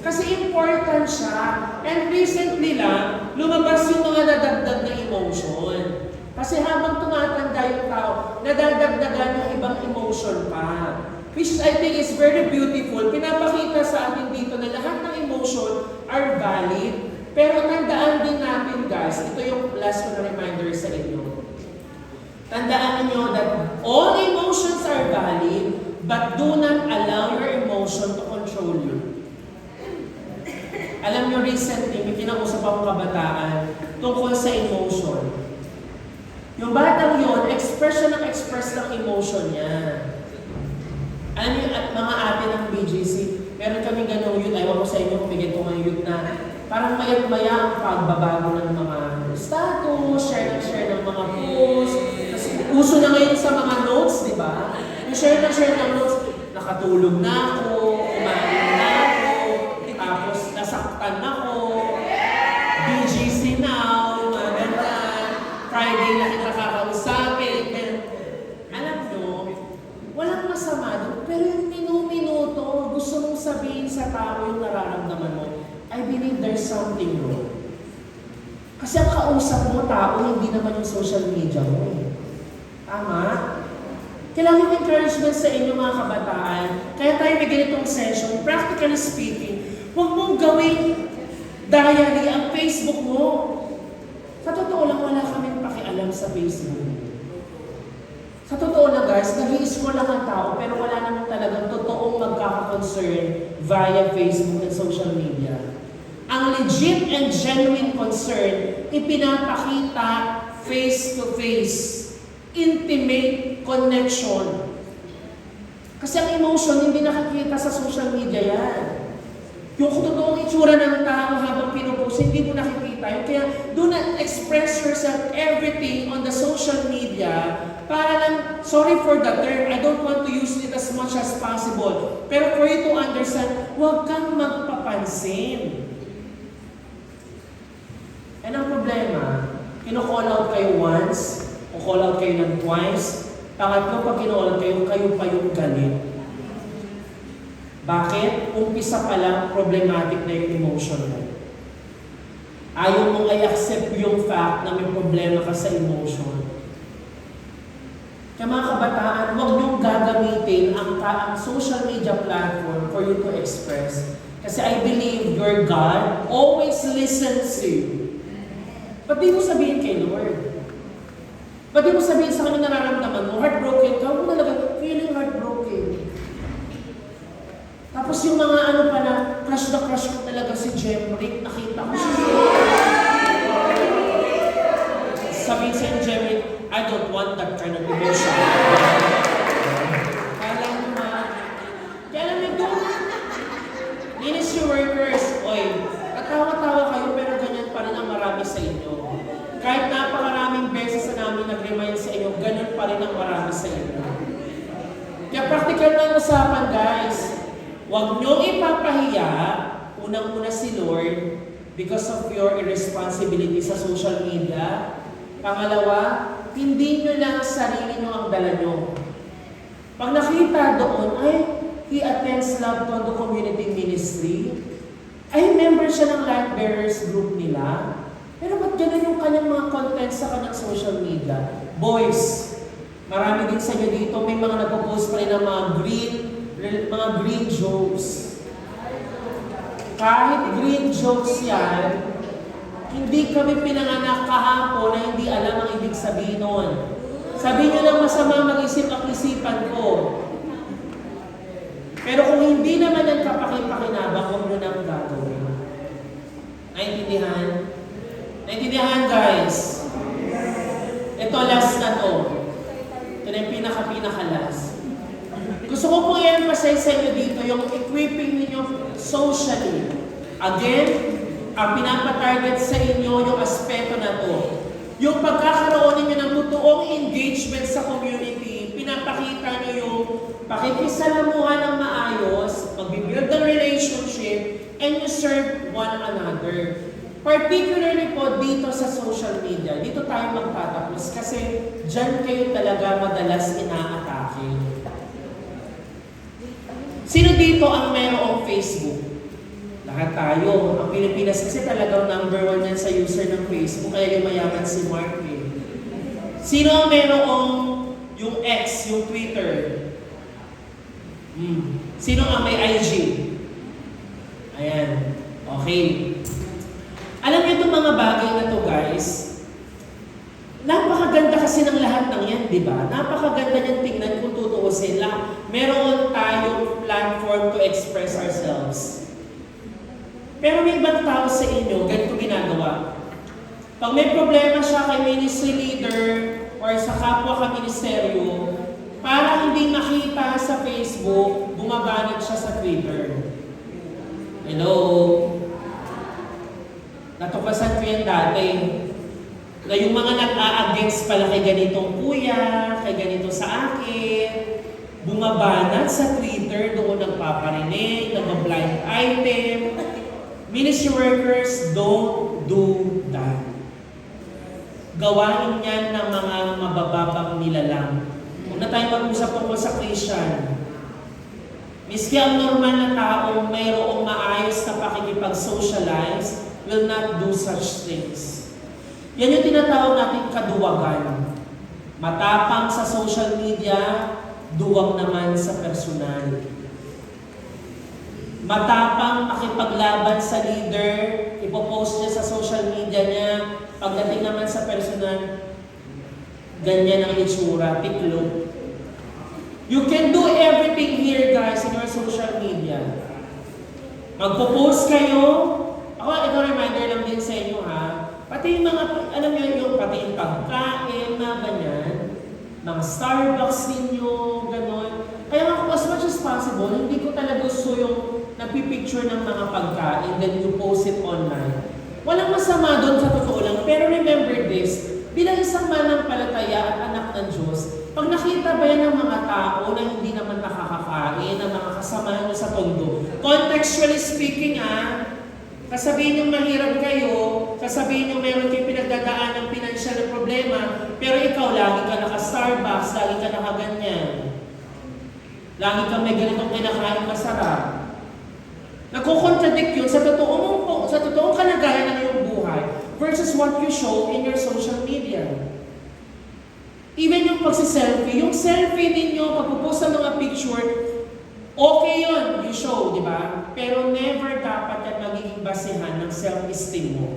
Kasi important siya. And recently lang, lumabas yung mga nadagdag na emotion. Kasi habang tumatanda yung tao, nadadagdagan yung ibang emotion pa. Which I think is very beautiful. Pinapakita sa atin dito na lahat ng emotion are valid. Pero tandaan din natin guys, ito yung last ko na reminder sa inyo. Tandaan niyo that all emotions are valid, but do not allow your emotion to control you. Alam niyo recently, may kinausap akong kabataan tungkol sa emotion. Yung batang yun, express ng emotion niya. Alam niyo, at mga ate ng BGC, meron kami ganong youth, ayaw ko sa inyo kung may ganitong youth na parang mayat-maya ang pagbabago ng mga status, share ng mga posts. Kasi uso na ngayon sa mga notes, di ba? Yung share ng notes, nakatulog na ako, kumain na ako, tapos nasaktan ako, BGC now, mga ganyan, Friday na kita kakausapin. Alam nyo, walang masama doon, pero yung minuto, gusto mong sabihin sa tao yung nararamdaman mo, I believe there's something wrong. Kasi ang kausap mo, tao, hindi naman yung social media mo eh. Tama? Kailangan yung encouragement sa inyo mga kabataan. Kaya tayo may ganitong session, practically speaking, huwag mong gawin diary ang Facebook mo. Sa totoo lang, wala kaming pakialam sa Facebook. Sa totoo na guys, nag-i-scroll lang ang tao, pero wala naman talagang totoong magkaka-concern via Facebook and social media. Ang legit and genuine concern, ipinapakita face-to-face, intimate connection. Kasi ang emotion, hindi nakikita sa social media yan. Yung totoong itsura ng tao habang pinupost, hindi mo nakikita. Kaya do not express yourself everything on the social media para lang, sorry for the term, I don't want to use it as much as possible. Pero for you to understand, huwag kang magpapansin. And ang problema, kino-call out kayo once, o call out kayo ng twice, pangatlo pag kino-call out kayo, kayo pa yung galit. Bakit? Umpisa pa lang, problematic na yung emotion mo. Ayaw mong i-accept yung fact na may problema ka sa emotion. Kaya mga kabataan, huwag niyong gagamitin ang social media platform for you to express. Kasi I believe your God always listens to you. Ba't di mo sabihin kay Lord? Ba't di mo sabihin sa kanya nararamdaman mo? Heartbroken ka? Huwag mo talaga feeling heartbroken. Tapos yung mga ano pa na, crush na crush ko talaga si Jemrick, nakita ko siya. Sabihin sa Jemrick, I don't want that kind of emotion. Kala mo ma, kaya alam niyo doon, ministry workers, oy, katawa-tawa kayo pero ganyan pa rin ang marami sa inyo. Kahit napakaraming beses na namin nag-remind sa inyo, ganun pa rin ang marami sa inyo. Kaya practical na yung usapan guys. Huwag niyong ipapahiya, unang-una si Lord, because of your irresponsibility sa social media. Pangalawa, hindi nyo lang sarili nyo ang dala nyo. Pag nakita doon, ay, he attends Love Tondo Community Ministry. Ay, member siya ng Light Bearers group nila. Pero ba't ganun yung kanyang mga content sa kanyang social media? Boys, marami din sa inyo dito, may mga nagpo-post pa rin ng mga green jokes. Kahit green jokes yan, hindi kami pinanganak kahapon na hindi alam ang ibig sabihin nun. Sabihin nyo lang masama, mag-isip ang isipan ko. Pero kung hindi naman ang kapakipakinabang, huwag nyo nang gagawin. Naintindihan? Naintindihan, guys? Ito, last na to. Ito na yung pinaka-last. Gusto ko po i-emphasize sa inyo dito yung equipping ninyo socially. Again, ang pinapatarget sa inyo yung aspeto na to. Yung pagkakaroon ninyo ng totoong engagement sa community, pinapakita nyo yung pakikisalamuhan ng maayos, mag-build ng relationship, and you serve one another. Particularly po dito sa social media, dito tayo magtatapos kasi dyan kayo talaga madalas inaatake. Sino dito ang mayroong Facebook? Lahat tayo. Ang Pilipinas kasi talagang number 1 yan sa user ng Facebook, kaya yung mayaman si Mark eh. Sino ang mayroong yung X, yung Twitter? Sino ang may IG? Ayan. Okay. Alam niyo itong mga bagay na to, guys, napakaganda kasi ng lahat ng yan, di ba? Napakaganda niyang tingnan kung tutuusin lang. Meron tayong platform to express ourselves. Pero may ibang tao sa inyo, ganito ginagawa. Pag may problema siya kay ministry leader or sa kapwa ka ministeryo, para hindi makita sa Facebook, bumabanat siya sa Twitter. Hello? Natuklasan ko yan dati. Na yung mga nag-a-against pala kay ganitong kuya, kay ganito sa akin, bumabanat sa Twitter, doon nagpaparinig, nag-blind item. Ministry workers, don't do that. Gawain yan ng mga mabababang nilalang. Huwag na tayo mag-usap tungkol sa Christian. Miski ang normal na tao, mayroong maayos na pakikipag-socialize, will not do such things. Yan yung tinatawag natin kaduwagan. Matapang sa social media, duwag naman sa personal. Matapang makipaglaban sa leader, ipopost niya sa social media niya, pagdating naman sa personal, ganyan ang itsura, tiklop. You can do everything here, guys, in your social media. Magpo-post kayo, ako, ito reminder lang din sa inyo ha, pati yung mga, alam niyo yung pati yung pagkain na ganyan, mga Starbucks ninyo, gano'n. Kaya nga, as much as possible, hindi ko talaga gusto yung nagpipicture ng mga pagkain, then you post it online. Walang masama doon sa totoo lang, pero remember this, bilang isang manampalataya at anak ng Diyos, pag nakita ba yan ng mga tao na hindi naman nakakakain, ng mga kasamahan nyo sa tondo, contextually speaking kasabihin nyo mahirap kayo, kasabihin nyo meron kayo pinagdadaan ng financial na problema, pero ikaw lagi ka naka-Starbucks, lagi ka nakaganyan. Lagi ka may ganitong kinakain masarap. Nagko-contradict yun sa totoong kalagayan ng iyong buhay versus what you show in your social media. Even yung pagsiselfie, yung selfie ninyo, pagpupost ng mga picture, okay yun, you show, di ba? Pero never dapat yan magiging basehan ng self-esteem mo.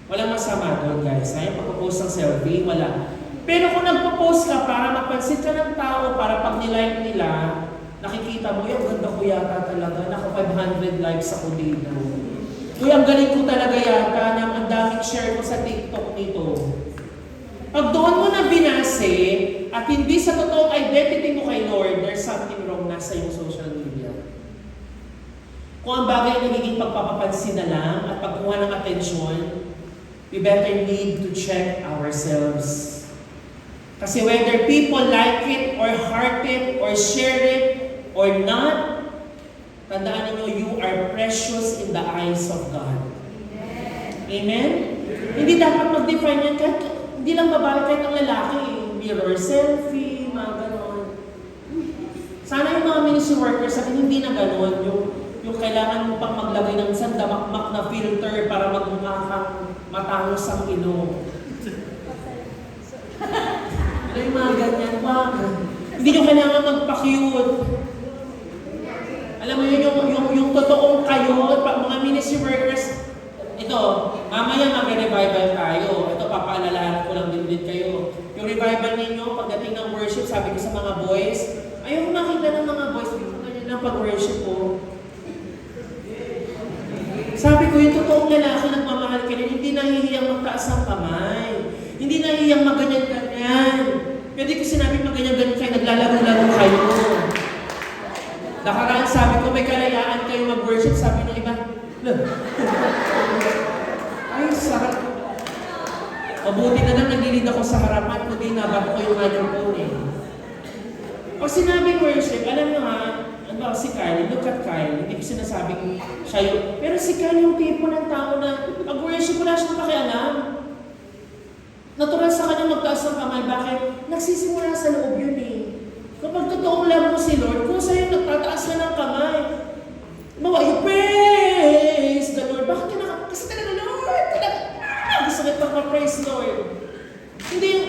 Walang masama doon, guys. Pagpupost ng selfie, wala. Pero kung nagpo-post ka para mapansin ka ng tao, para pag nilike nila, nakikita mo, yung ganda ko yata talaga, naka 500 likes ako dito. Uy, ang galing ko talaga yata, ang daming share ko sa TikTok nito. Pag doon mo na binase, at hindi sa totoong identity mo kay Lord, there's something wrong na sa iyong social media. Kung ang bagay ay nagiging pagpapapansin na lang at pagkuha ng atensyon, we better need to check ourselves. Kasi whether people like it, or heart it, or share it, or not, tandaan ninyo, you are precious in the eyes of God. Amen? Amen? Hindi dapat mag-define yan kahit hindi lang babae, kahit ang lalaki, mirror selfie, mga ganon. Sana yung mga ministry workers sa akin, hindi na ganon. Yung kailangan mo pang maglagay ng isang damakmak na filter para magmukha kang matangos ang ilong. Ano yung mga ganyan, wag. Hindi nyo kailangan magpa-cute. Alam mo yun, yung totoong kayo, mga ministry workers, ito, mamaya mag-revival tayo. Ito, papaalalahan ko lang din kayo. Yung revival ninyo, pagdating ng worship, sabi ko sa mga boys, ayaw ko makita ng mga boys, yung pag-worship ko. Sabi ko, yung totoong lalaki nagmamahal ka rin, hindi nahihiyang magtaas ng kamay. Hindi nahihiyang maganyan-ganyan. Pwede ko sinabi maganyan-ganyan kayo, naglalaro-laro kayo. Nakaraan sabi ko, may kalayaan kayo mag-worship, sabi ng iba, ay, sarap. Mabuti na lang nagilid ako sa harapan, kundi nabato ko yung microphone eh. Pag sinabing worship, alam nyo ha, ano si Kyle, look at Kyle, hindi ko sinasabing siya yung, pero si Kyle yung tipo ng tao na pag worship wala siyang pakialam. Natural sa kanya magtaas ng kamay, bakit? Nagsisimula sa loob yun eh. Kapag totoong love mo si Lord, kung sa'yo nagtataas ka ng kamay, mawa, you praise the Lord. Bakit ka kasi talaga Lord, talaga, gusto kita pa-praise Lord. Hindi yung,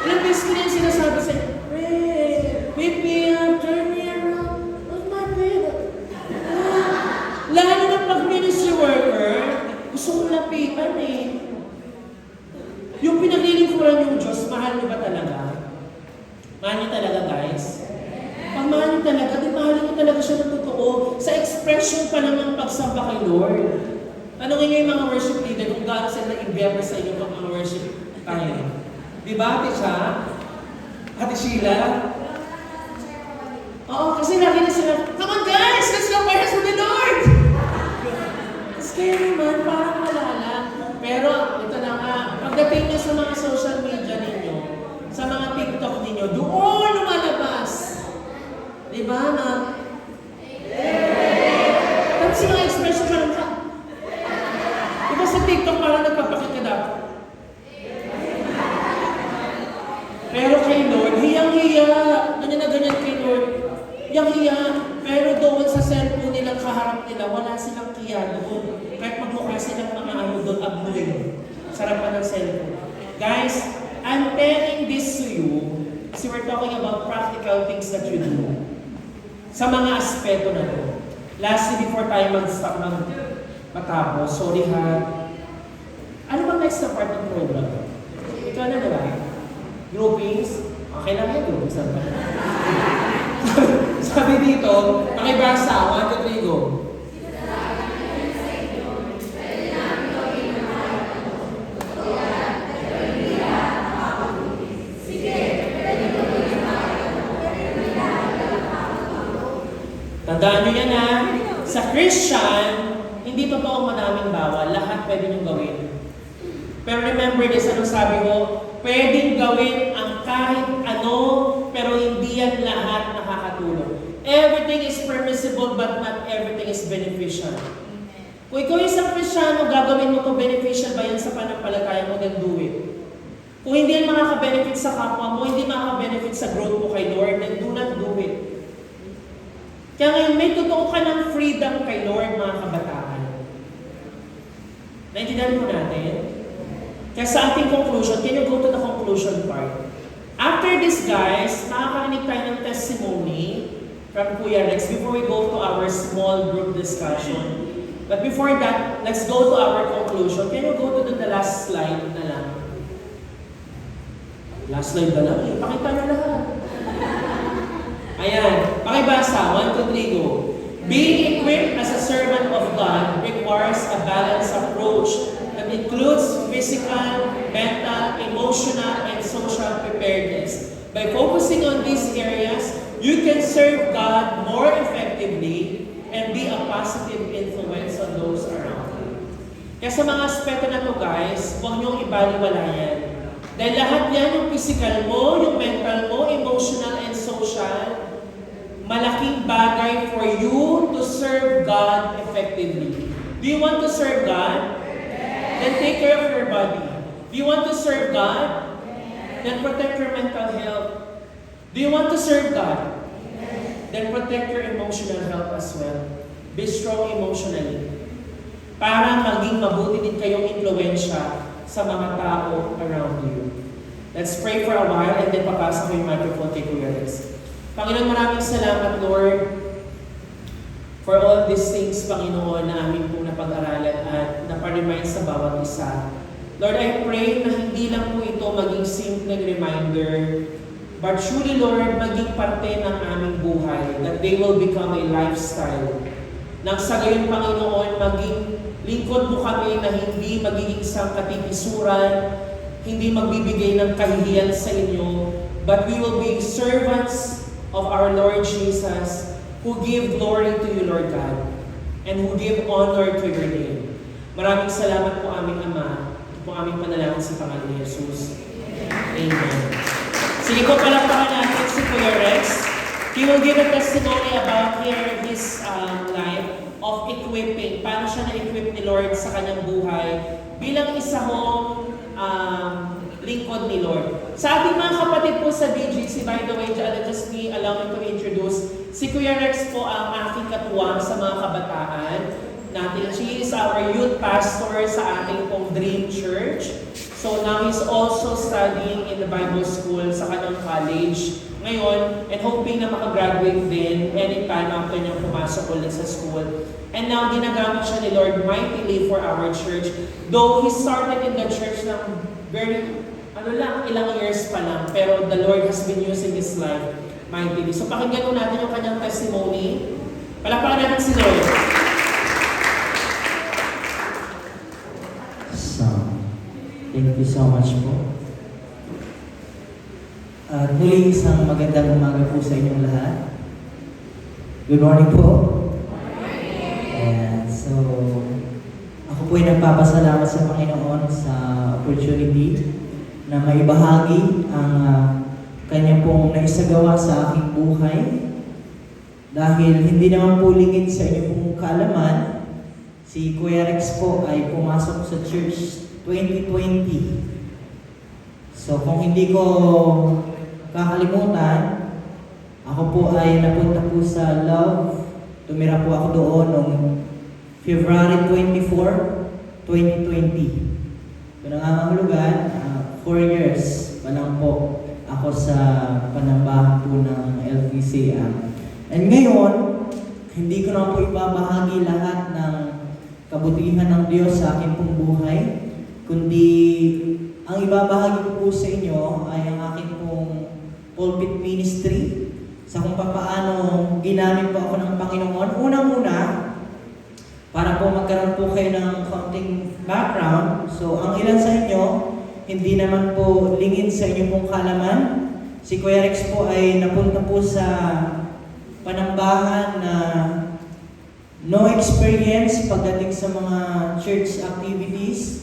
ilang beses ko yung sinasabi sa'yo, whip me up, turn me around, what's my favorite? Lalo na pag ministry worker, gusto kong lapitan eh. Yung pinaglilingkuran yung Diyos, mahal niyo ba talaga? Mahal niyo talaga, guys? Pag mahal niyo talaga, di mahal niyo talaga siya ng totoo. Sa expression pa lang ng pagsamba kay Lord. Tanungin niyo yung mga worship leader kung gaano sila na-invierno sa inyo pag mga worship tayo. Di ba, Ate Siya? Ate Sheila? Oo, kasi lagi na sila, come on guys, let's go praise for the Lord! Tapos kaya naman, parang malala. Pero, ito na nga, pagdating niyo sa mga social media ninyo, sa mga TikTok ninyo, doon lumalabas. Di ba, na? Tapos yung mga expression ka lang ka. Di ba sa TikTok parang nagpapakita dapat? Pero kay Lord, hiyang-hiya. Ganyan na ganyan kay Lord. Hiyang-hiya. Pero doon sa cellphone nilang kaharap nila, wala silang kiya doon. Kahit magmukha silang mga ano doon, abnuin. Sarap pa ng cellphone. Guys, I'm telling this to you, kasi we're talking about practical things that you do. Sa mga aspeto na to. Lastly, before tayo mag-stop ng matapos, sorry ha. Ano bang next na part ng program? Ikaw na ba? Groupings? Okay lang yan, groupings na ba? Sabi dito, pakibasa, 1, 2, 3, go. Tandaan nyo yan ha, sa Christian, hindi totoong madaming bawal, lahat pwede nyo gawin. Pero remember this, anong sabi ko? Pwedeng gawin ang kahit ano, pero hindi yan lahat nakakatulong. Everything is permissible, but not everything is beneficial. Kung ikaw isang Kristiyano, gagawin mo ito beneficial ba yan sa panampalataya mo, then do it. Kung hindi yan makaka-benefit sa kapwa mo, hindi makaka-benefit sa growth mo kay Lord, then do not do it. Kaya ngayon, may totoo ka ng freedom kay Lord, mga kabataan. Naintindihan mo natin? Kaya sa ating conclusion, can you go to the conclusion part? After this, guys, makakarinig tayo ng testimony from Kuya Rex before we go to our small group discussion. But before that, let's go to our conclusion. Can you go to the last slide na lang? Last slide na lang eh. Pakita na lahat. Ayan. Pakibasa. 1, 2, 3, go. Being equipped as a servant of God requires a balanced approach that includes physical, mental, emotional, and social preparedness. By focusing on these areas, you can serve God more effectively and be a positive influence on those around you. Kaya sa mga aspeto na to, guys, huwag niyong ibaliwalayan. Dahil lahat yan, yung physical mo, yung mental mo, emotional and social, malaking bagay for you to serve God effectively. Do you want to serve God? Then take care of your body. Do you want to serve God? Then protect your mental health. Do you want to serve God? Then protect your emotional health as well. Be strong emotionally. Para maging mabuti din kayong impluwensya sa mga tao around you. Let's pray for a while and then papasa ko yung microphone kay Kuya Rex. Panginoon, maraming salamat, Lord, for all these things, Panginoon, na amin pong napag-aralan at naparemind sa bawat isa. Lord, I pray na hindi lang po ito maging simpleng reminder But truly, Lord, maging parte ng aming buhay, that they will become a lifestyle. Nang sa gayon, Panginoon, maging lingkod mo kami na hindi magiging isang katipisuran, hindi magbibigay ng kahihiyan sa inyo, but we will be servants of our Lord Jesus, who give glory to you, Lord God, and who give honor to your name. Maraming salamat po aming Ama. Ito po aming panalangin sa pangalan ni Jesus. Amen. Sige po, palakpakan natin si Kuya Rex. He will give a testimony about his life of equipping. Paano siya na-equip ni Lord sa kanyang buhay bilang isa hong lingkod ni Lord. Sa ating mga kapatid po sa BGC, by the way, just me, allow me to introduce, si Kuya Rex po ang aking katuwang sa mga kabataan natin. She is our youth pastor sa ating pong Dream Church. So now he's also studying in the Bible School sa kanyang college ngayon and hoping na makagraduate din anytime after niya pumasok ulit sa school. And now ginagamit siya ni Lord mightily for our church. Though he started in the church ng ilang years pa lang, pero the Lord has been using his life mightily. So pakinggan mo natin yung kanyang testimony. Palakpakan natin si Lord.
Thank you so much po. At muli isang magandang umaga po sa inyong lahat. Good morning po. And so, ako po ay nagpapasalamat sa Panginoon sa opportunity na maibahagi ang kanya pong naisagawa sa aking buhay. Dahil hindi naman po lingid sa inyong pong kaalaman, si Kuya Rex po ay pumasok sa church 2020. So kung hindi ko kakalimutan, ako po ay napunta po sa Love. Tumira po ako doon noong February 24, 2020. So nangangahulugan, 4 years pa lang po ako sa panambahan po ng LPCA. And ngayon, hindi ko na po ibabahagi lahat ng kabutihan ng Diyos sa aking pong buhay, kundi ang ibabahagi ko po sa inyo ay ang aking pong pulpit ministry sa kung paano ginamit po ako ng Panginoon. Unang-una, para po magkaroon po kayo ng konting background. So, ang ilan sa inyo, hindi naman po lingid sa inyong pong kalaman. Si Kuya Rex po ay napunta po sa panambahan na no experience pagdating sa mga church activities.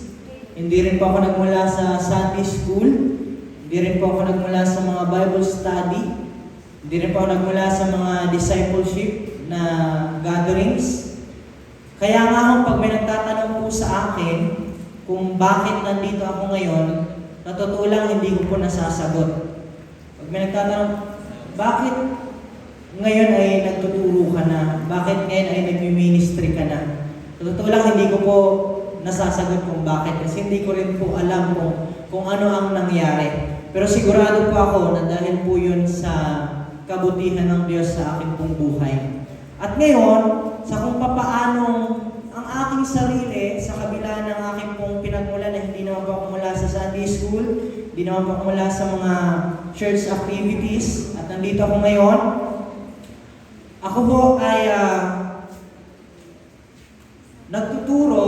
Hindi rin po ako nagmula sa Sunday school. Hindi rin po ako nagmula sa mga Bible study. Hindi rin po ako nagmula sa mga discipleship na gatherings. Kaya nga ho, pag may nagtatanong po sa akin kung bakit nandito ako ngayon, na totoo lang hindi ko po nasasagot. Pag may nagtatanong, bakit ngayon ay nagtuturo ka na? Bakit ngayon ay nag-ministry ka na? Sa totoo lang hindi ko po nasasagot kung bakit kasi hindi ko rin po alam kung ano ang nangyari. Pero sigurado po ako na dahil po yun sa kabutihan ng Diyos sa aking pong buhay. At ngayon, sa kung papaano ang aking sarili sa kabila ng aking pong pinagmulan na hindi naman po ako mula sa Sunday school, hindi naman po ako mula sa mga church activities, at nandito ako ngayon, ako po ay nagtuturo.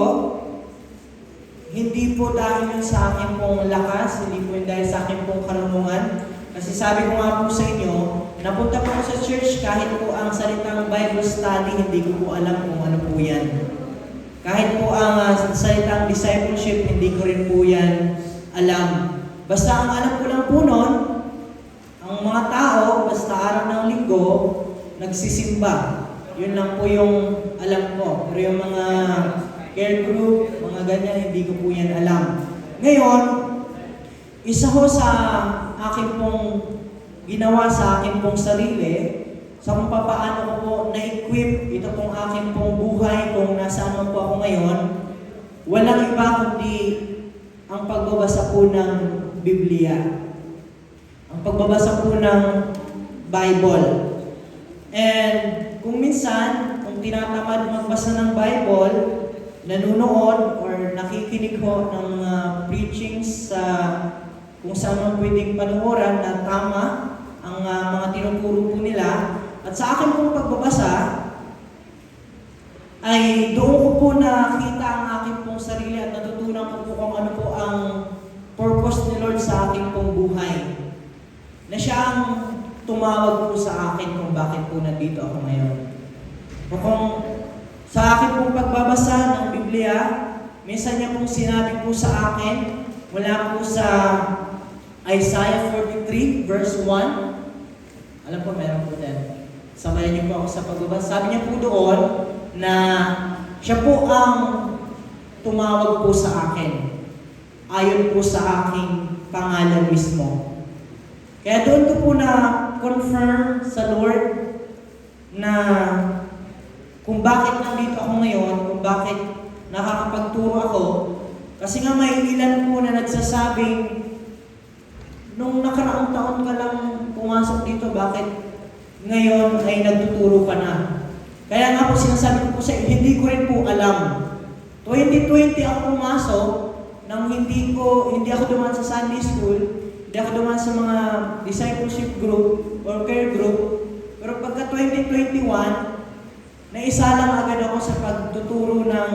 Hindi po dahil yun sa akin pong lakas, hindi po yun dahil sa akin pong karunungan. Kasi sabi ko nga po sa inyo, napunta po ako sa church kahit po ang salitang Bible study, hindi ko po alam kung ano po yan. Kahit po ang salitang discipleship, hindi ko rin po yan alam. Basta ang alam ko lang po nun, ang mga tao, basta araw ng linggo, nagsisimba. Yun lang po yung alam ko. Pero yung mga care group, mga ganyan, hindi ko po yan alam. Ngayon, isa ho sa akin pong ginawa sa akin pong sarili, sa kung paano ko po na-equip ito pong akin pong buhay kung nasaan man po ako ngayon, walang iba kundi ang pagbabasa po ng Biblia. Ang pagbabasa po ng Bible. And kung minsan, kung tinatamad magbasa ng Bible, nanunood or nakikinig ho ng preachings sa kung saan man pwedeng panuoran na tama, ang mga tinuturo po nila. At sa akin pong pagbabasa, ay doon ko po nakita ang aking pong sarili at natutunan ko po kung ano po ang purpose ni Lord sa aking pong buhay. Na siya ang tumawag po sa akin kung bakit po nandito ako ngayon. O kung sa akin pong pagbabasa ng Biblia, minsan niya pong sinabi po sa akin, mula po sa Isaiah 43 verse 1. Alam po, meron po din. Samayan niyo po ako sa pagbabasa. Sabi niya po doon na siya po ang tumawag po sa akin. Ayon po sa aking pangalan mismo. Kaya doon ko po na confirm sa Lord na kung bakit nandito ako ngayon, kung bakit nakakapagturo ako. Kasi nga may ilan po na nagsasabing, nung nakaraang taon ka lang pumasok dito, bakit ngayon ay nagtuturo ka na? Kaya nga po sinasabi ko po sa hindi ko rin po alam. 2020 ako pumasok, nang hindi ako dumaan sa Sunday school, hindi ako dumaan sa mga discipleship group or care group. Pero pagka 2021, naisa lang agad ako sa pagtuturo ng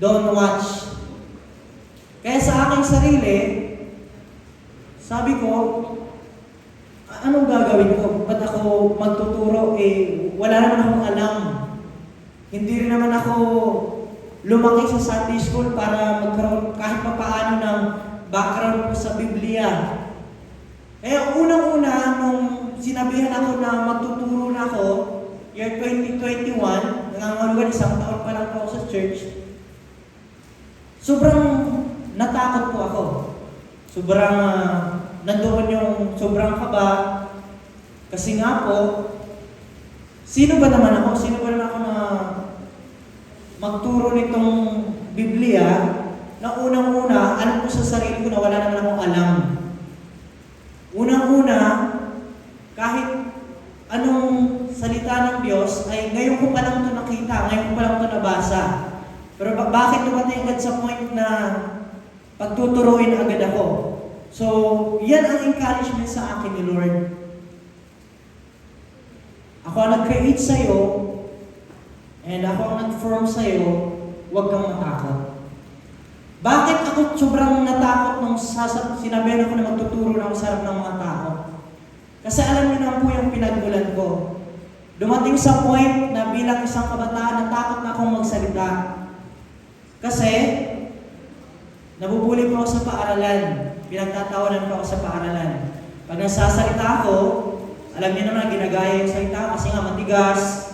Don't Watch. Kaya sa aking sarili, sabi ko, anong gagawin ko? Ba't ako magtuturo? Wala naman akong alam. Hindi rin naman ako lumaki sa Sunday school para magkaroon kahit papaano ng background ko sa Biblia. Kaya unang-una, nung sinabihan ako na magtuturo na ako, year 2021, nangangalugan, isang taon pa lang po ako sa church, sobrang natakot po ako. Sobrang nandoon yung sobrang kaba. Kasi nga po, sino ba naman ako na magturo nitong Biblia na unang-una, alam ko sa sarili ko na wala naman akong alam. Unang-una, kahit anong salita ng Diyos, ay ngayon ko pa lang ito nakita, ngayon ko pa lang ito nabasa. Pero bakit dumating agad sa point na pagtuturuin agad ako? So, yan ang encouragement sa akin ni Lord. Ako ang nag-create sa'yo, and ako ang nag-form sa'yo, huwag kang matakot. Bakit ako sobrang natakot nung sinabihan ako na magtuturo na ako sa harap ng mga tao? Kasi alam niyo na po yung pinagmulan ko. Dumating sa point na bilang isang kabataan, natakot na akong magsalita. Kasi, nabubuli po ako sa paaralan. Pinagtatawanan po ako sa paaralan. Pag nasasalita ako, alam niyo naman, ginagaya yung salita kasi nga matigas,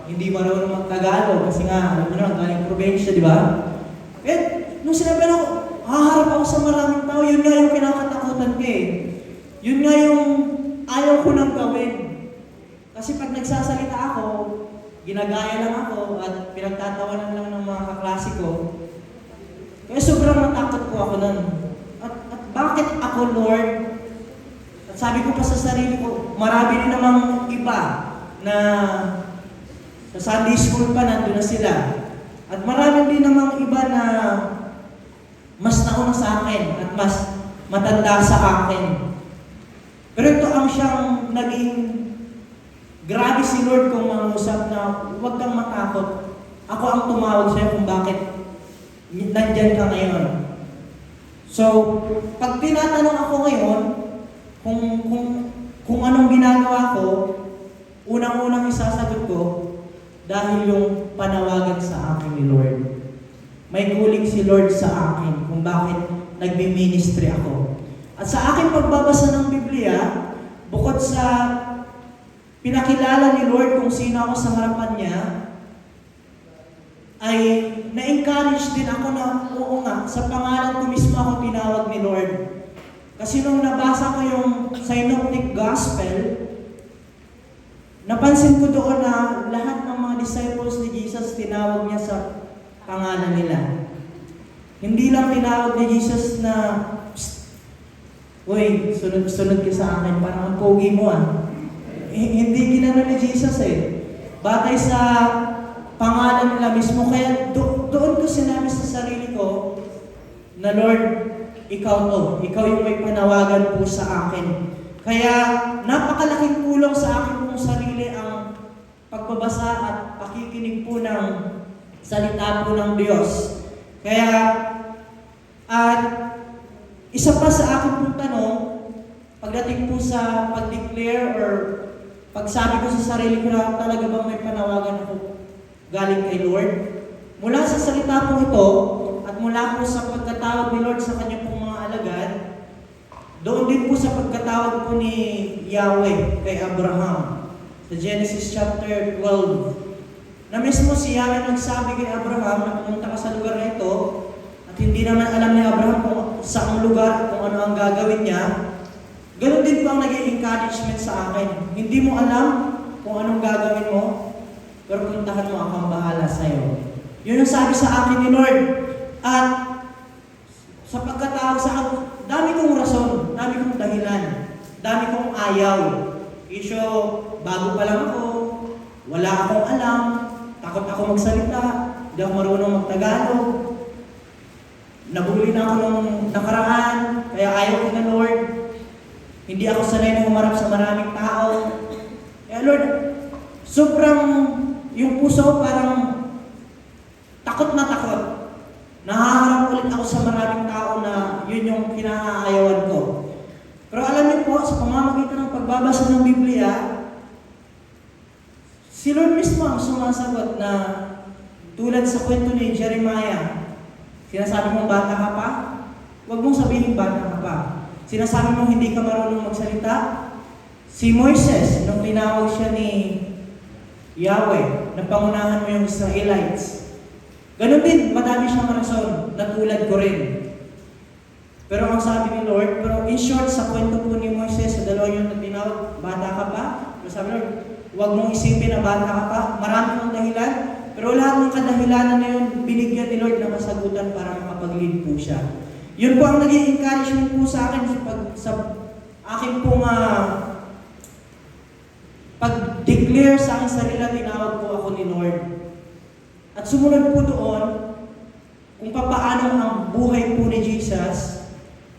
hindi marunong magtagalog kasi nga, alam niyo naman, galing probinsya, di ba? Nung sinabi ako, haharap ako sa maraming tao, yun nga yung kinakatakutan ko eh. Yun nga yung ayaw ko nang gawin. Kasi pag nagsasalita ako, ginagaya lang ako at pinagtatawanan lang ng mga kaklase ko. Kaya sobrang natakot po ako nun. At bakit ako, Lord? At sabi ko pa sa sarili ko, marami din namang iba na sa Sunday school pa nandun na sila. At marami din namang iba na mas nauna sa akin at mas matanda sa akin. Pero ito ang siyang naging grabe si Lord kung mangusap na huwag kang matakot. Ako ang tumawag sa'yo kung bakit nandyan ka ngayon. So, pag tinatanong ako ngayon, kung anong ginagawa ko, unang-unang isasagot ko, dahil yung panawagan sa akin ni Lord. May guling si Lord sa akin kung bakit nagbi-ministry ako. At sa aking pagbabasa ng Biblia, bukod sa pinakilala ni Lord kung sino ako sa harapan niya, ay na-encourage din ako na, oo nga, sa pangalan ko mismo ako tinawag ni Lord. Kasi nung nabasa ko yung Synoptic Gospel, napansin ko doon na lahat ng mga disciples ni Jesus tinawag niya sa pangalan nila. Hindi lang tinawag ni Jesus na, uy, sunod ka sa akin, parang ang pogi mo ah. Hindi ginano ni Jesus eh. Batay sa pangalan nila mismo. Kaya doon ko sinabi sa sarili ko na Lord, ikaw to. Ikaw yung may panawagan po sa akin. Kaya napakalaking tulong sa akin pong sarili ang pagbabasa at pakikinig po ng salita po ng Diyos. Kaya, at isa pa sa akin pong tanong, pagdating po sa pag-declare or pagsabi ko sa sarili ko na talaga bang may panawagan ako galing kay Lord? Mula sa salita po ito, at mula po sa pagkatawag ni Lord sa kanya pong mga alagad, doon din po sa pagkatawag po ni Yahweh kay Abraham sa Genesis chapter 12, na mismo si Yahweh nagsabi kay Abraham na pumunta ka sa lugar na ito at hindi naman alam ni Abraham kung saang lugar, kung ano ang gagawin niya. Ganun din po ang naging encouragement sa akin. Hindi mo alam kung anong gagawin mo, pero puntahan mo, akong bahala sa'yo. Yun ang sabi sa akin ni Lord. At sa pagkatawag sa akin, dami kong rason, dami kong dahilan, dami kong ayaw. Isyo, bago pa lang ako, wala akong alam, takot ako magsalita, hindi ako marunong magtagalog, nabuli na ako nung nakaraan, kaya ayaw ko na Lord. Hindi ako sanay na humarap sa maraming tao. Kaya Lord, sobrang yung puso ko parang takot na takot. Nahaharap ulit ako sa maraming tao na yun yung kinaayawan ko. Pero alam niyo po, sa pamamagitan ng pagbabasa ng Biblia, si Lord mismo ang sumasagot na tulad sa kwento ni Jeremiah. Sinasabi mong bata ka pa? Huwag mong sabihin bata ka pa. Sinasabi mong hindi ka marunong magsalita? Si Moises, nung tinawag siya ni Yahweh, na pangunahan mo yung Israelites. Ganon din, madami siyang rason na tulad ko rin. Pero ang sabi ni Lord, pero in short, sa kwento po ni Moises, sa dalawa yung tinawag, bata ka pa? Pero sabi ni Lord, huwag mong isipin na bata ka pa. Marami kang dahilan, pero lahat ng kadahilanan na yun, binigyan ni Lord ng kasagutan para makapag-lead po siya. Yun po ang naging encouragement po sa akin sa akin pong pag-declare sa akin sarili, tinawag po ako ni Lord. At sumunod po doon, kung paano ang buhay po ni Jesus.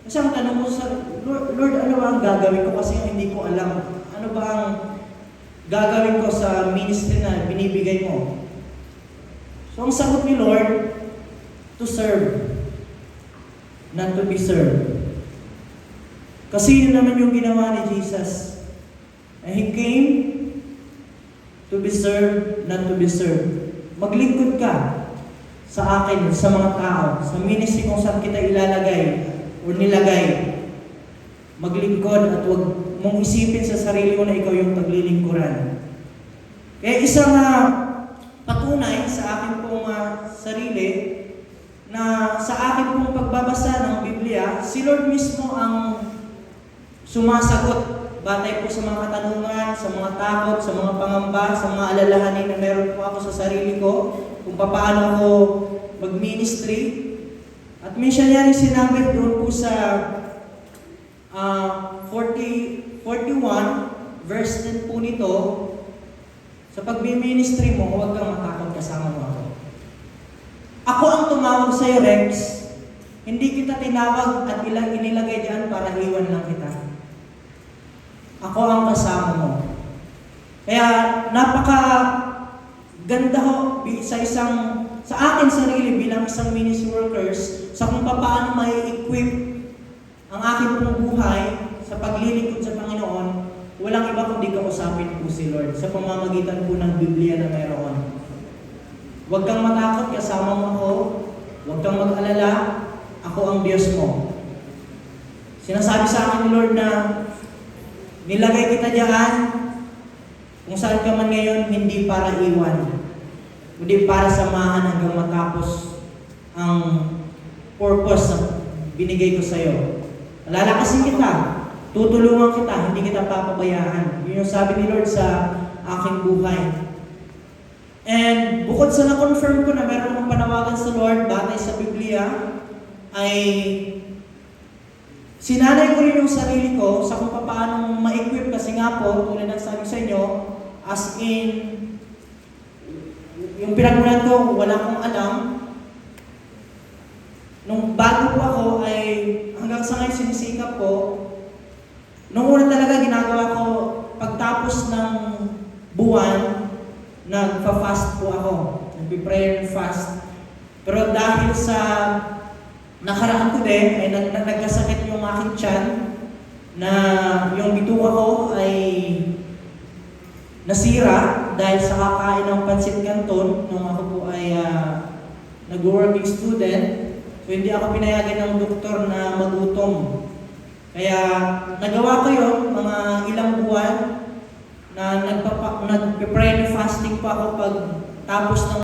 Kasi ang tanong ko sa Lord, ano ba ang gagawin ko? Kasi hindi ko alam. Ano ba ang gagawin ko sa ministry na binibigay mo? So ang sagot ni Lord, to serve, not to be served. Kasi yun naman yung ginawa ni Jesus. And He came to be served, not to be served. Maglingkod ka sa akin, sa mga tao, sa ministry kung saan kita ilalagay o nilagay. Maglingkod at huwag mong isipin sa sarili mo na ikaw yung taglilingkuran. Kaya isang patunay sa akin pong sarili na sa akin pong pagbabasa ng Biblia, si Lord mismo ang sumasagot batay po sa mga katanungan, sa mga takot, sa mga pangamba, sa mga alalahanin na meron po ako sa sarili ko, kung paano ako mag-ministry. At minsan yan yung sinabi doon po sa 41, verse 10 po nito, sa pag-ministry mo, huwag kang matakot kasama mo ako. Ako ang tumawag sa iyo, Rex. Hindi kita tinawag at inilagay diyan para iwan lang kita. Ako ang kasama mo. Kaya napaka ganda ho sa akin sarili bilang isang ministry workers sa kung paano may equip ang aking pong buhay sa paglilingkod sa Panginoon. Walang iba kundi kausapin po si Lord sa pamamagitan po ng Biblia na mayroon. Huwag kang matakot, kasama mo ako. Huwag kang mag-alala, ako ang Diyos mo. Sinasabi sa akin ni Lord na nilagay kita diyan kung saan ka man ngayon, hindi para iwan, kundi para samahan hanggang matapos ang purpose na binigay ko sa iyo. Lalakasin kita, tutulungan kita, hindi kita papabayaan. Yun yung sabi ni Lord sa aking buhay. And bukod sa na-confirm ko na meron akong panawagan sa Lord batay sa Biblia, ay sinanay ko rin yung sarili ko sa kung paano ma-equip kasi nga po, tulad ng sabi sa inyo, as in, yung pinagmulan ko, wala akong alam. Nung bago po ako ay hanggang sa ngayon sinisikap ko, Nung una talaga ginagawa ko, pagtapos ng buwan, nagpa-fast po ako. Nagpi-prayer and fast. Pero dahil sa nakaraan ko din, ay nagkasakit yung aking tiyan, na yung bituka ko ay nasira dahil sa kakain ng pancit canton nung ako po ay nag-working student. So hindi ako pinayagan ng doktor na magutom. Kaya nagawa ko yun mga ilang buwan na nagpe-prayer and fasting pa ako pag tapos ng